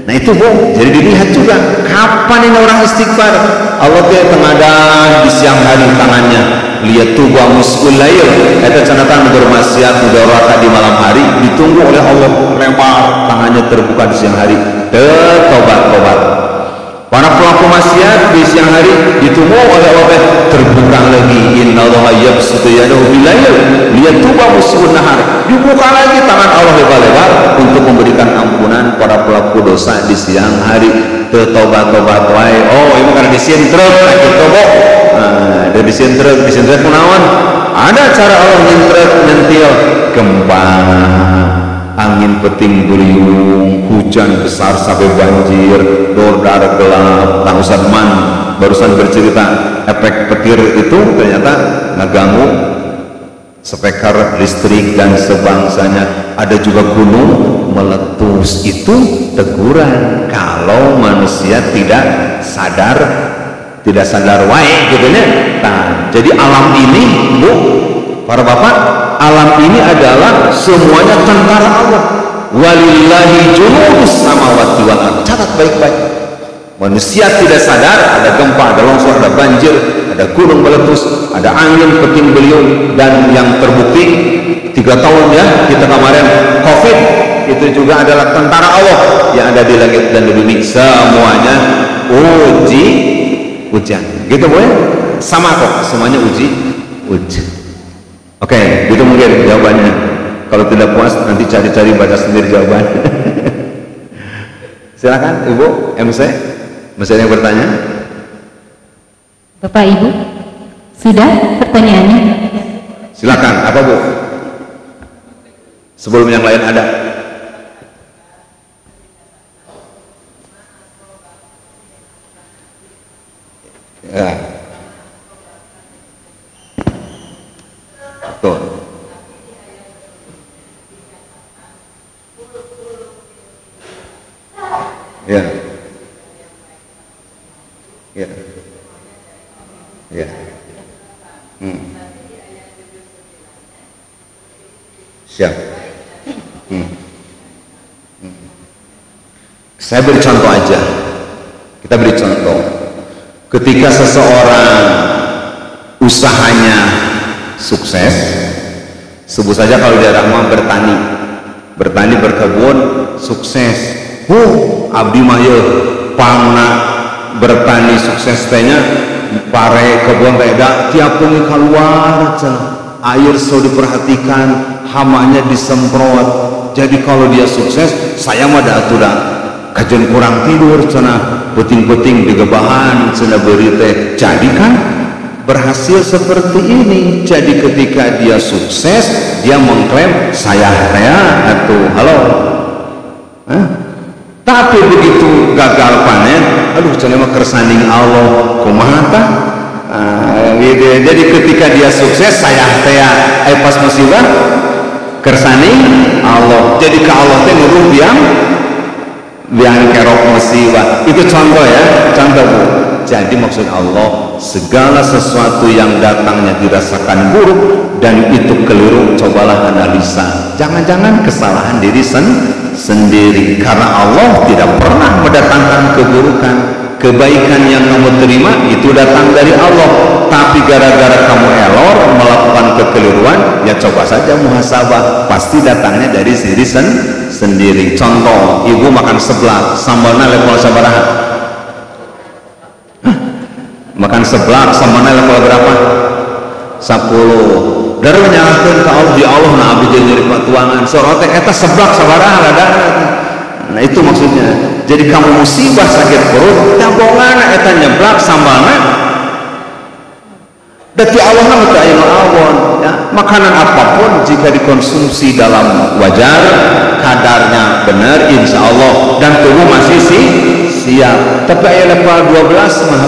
B: Nah itu Bu, jadi dilihat juga kapan ini orang istighfar. Allah teh tengadah di siang hari tangannya lihat tuba musulail eta cenatan bermaksiat mudarat di malam hari ditunggu oleh Allah, lempar tangannya terbuka di siang hari tobat. Para pelaku maksiat di siang hari ditunggu oleh Allah, terbuka lagi innallaha yabsutu yadahu bilail liyatuba muslimun nahar, dibuka lagi tangan Allah lebar-lebar untuk memberikan ampunan para pelaku dosa di siang hari. Tobat wae. Oh ini karena disintrek gitu Bu. Nah, dari disintrek kunaon? Ada cara Allah nyentil gempa, angin peting beliung, hujan besar sampai banjir, dordar gelap. Kang Ustaz Man barusan bercerita efek petir itu ternyata ngeganggu speker listrik dan sebangsanya. Ada juga gunung meletus, itu teguran kalau manusia tidak sadar wae gitu ya. Nah, jadi alam ini Bu, para bapak, alam ini adalah semuanya tentara Allah. Walillahi junudus samawati wal ardh. Catat baik-baik. Manusia tidak sadar, ada gempa, ada longsor, ada banjir, ada gunung meletus, ada angin peting beliung, dan yang terbukti 3 tahun ya kita kemarin COVID itu juga adalah tentara Allah yang ada di langit dan di bumi. Semuanya ujian gitu Bu ya? Sama kok, semuanya uji. Oke, itu mungkin jawabannya. Kalau tidak puas nanti cari-cari baca sendiri jawaban. Silakan Ibu MC, masih ada yang bertanya?
A: Bapak Ibu, sudah pertanyaannya?
B: Silakan, apa Bu? Sebelum yang lain ada. Ya. Betul. Ya. Ya. Ya. Siap. Saya beri contoh aja. Kita beri contoh. Ketika seseorang usahanya sukses, sebut saja kalau di Rahma bertani berkebun sukses. Abdi mah yeuh pangna bertani sukses tehnya pare kebun teh da tiap pengi keluar cenah. Air selalu diperhatikan, hamanya disemprot. Jadi kalau dia sukses, saya mah da aturan kajen kurang tidur cenah, puting-puting digebahan cenah beuri teh. Jadi kan berhasil seperti ini. Jadi ketika dia sukses, dia mengklaim saya atuh halo. Tapi begitu gagal panen, aduh cenah mah kersanding Allah kumaha tah? Gitu. Jadi ketika dia sukses saya pas musibah kersanding Allah. Jadi ke Allah teh nuruh biang kerok musibah. Itu contoh ya, contoh Bu. Jadi maksud Allah, segala sesuatu yang datangnya dirasakan buruk dan itu keliru, cobalah analisa. Jangan-jangan kesalahan diri sendiri, karena Allah tidak pernah mendatangkan keburukan. kebaikan yang kamu terima itu datang dari Allah, tapi gara-gara kamu error melakukan kekeliruan, ya coba saja muhasabah, pasti datangnya dari diri sendiri. Contoh, ibu makan seblak, sambalnya level sabaraha? Makan seblak, sambalnya level berapa? 10. Dari menyalahkan ke Allah, ya Allah, nah abdi jadi patuangan sorote eta seblak sabaraha ladana. Nah itu maksudnya. Jadi kamu musibah sakit perut, tabongan eta nyeblak sambalna. Dati Allah mah teu aya awon, ya. Makanan apapun jika dikonsumsi dalam wajar, kadarnya benar, insya Allah, dan tubuh masih siap. Tapi aya level 12 mah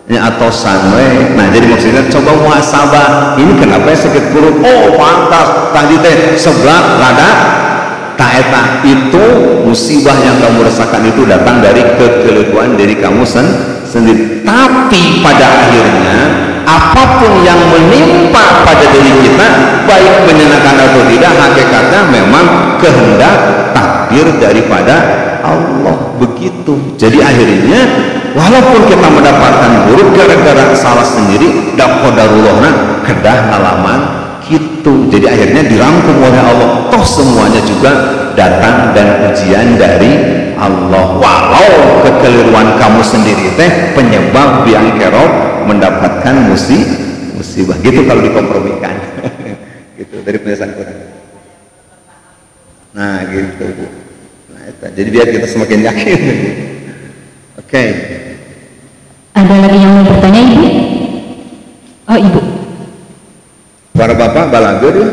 B: ya atau sanwe. Nah jadi maksudnya coba muhasabah, ini kenapa sakit perut? Oh pantas tadi teh seblak lada taeta. Itu musibah yang kamu rasakan itu datang dari kekeliruan dari kamu sendiri. Tapi pada akhirnya apapun yang menimpa pada diri kita, baik menyenangkan atau tidak, hakikatnya memang kehendak takdir daripada Allah. Begitu. Jadi akhirnya walaupun kita mendapatkan buruk gara-gara salah sendiri, dak qadarullah kedah alaman gitu. Jadi akhirnya dirangkum oleh Allah, toh semuanya juga datang dan ujian dari Allah. Walau kekeliruan kamu sendiri teh penyebab biang kerok mendapatkan musibah. Gitu kalau dikompromikan. Gitu dari penjelasan Quran. Nah gitu Bu. Nah itu. Jadi biar kita semakin yakin. Oke.
A: Ada lagi yang mau bertanya Ibu? Oh Ibu.
B: Para bapak balagur ya.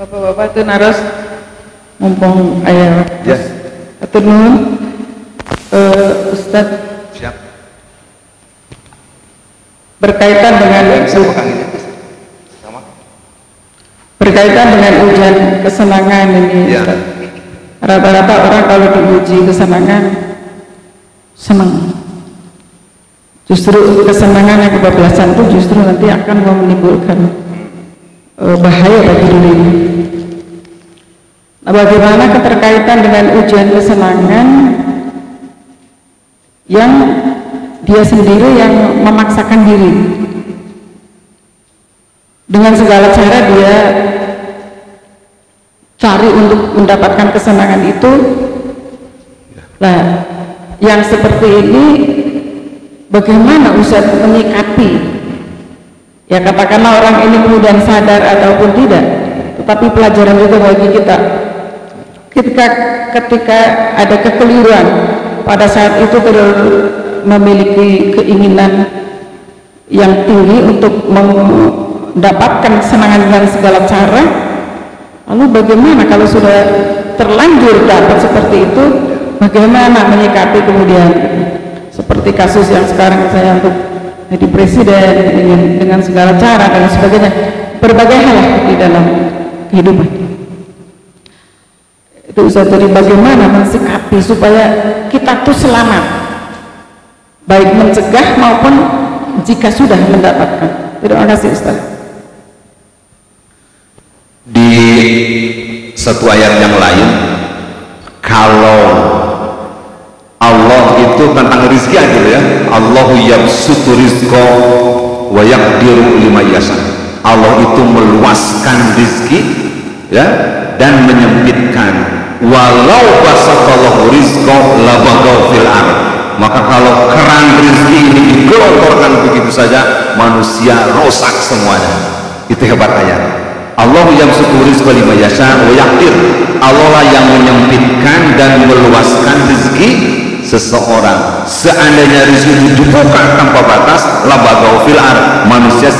C: Bapak-bapak itu naros mumpung ayah
B: Ya.
C: atur nuhun Ustadz
B: Siap.
C: berkaitan dengan ujian kesenangan ini
B: Ya.
C: Ustadz. Rata-rata orang kalau diuji kesenangan senang, justru kesenangan yang kebablasan itu justru nanti akan menimbulkan bahaya bagi diri ini. Nah, bagaimana keterkaitan dengan ujian kesenangan yang dia sendiri yang memaksakan diri dengan segala cara dia cari untuk mendapatkan kesenangan itu. Nah, yang seperti ini bagaimana Ustaz menyikapi? Ya katakanlah orang ini kemudian sadar ataupun tidak, tetapi pelajaran juga bagi kita. Ketika ada kekeliruan, pada saat itu memiliki keinginan yang tinggi untuk mendapatkan kesenangan dengan segala cara. Lalu bagaimana kalau sudah terlanjur dapat seperti itu, bagaimana menyikapi kemudian seperti kasus yang sekarang saya untuk jadi presiden dengan segala cara dan sebagainya, berbagai hal di dalam kehidupan itu. Ustaz, jadi bagaimana mensikapi supaya kita tuh selamat, baik mencegah maupun jika sudah mendapatkan. Terima kasih Ustaz.
B: Di satu ayat yang lain, kalau Allah itu tentang rizki aja ya. Allahu yabsutu rizqa wa yaqdiru lima yasha. Allah itu meluaskan rizki ya dan menyempitkan. Walau basatallahu rizqa labaghaw fil ardh. Maka kalau keran rizki ini digelontorkan begitu saja, manusia rusak semuanya. Itu hebat ayat. Allahu yabsutu rizqa lima yasha wa yaqdir. Allah lah yang menyempitkan dan meluaskan rizki seseorang. Seandainya rezeki dibuka tanpa batas, labaghaw fil ardh, manusia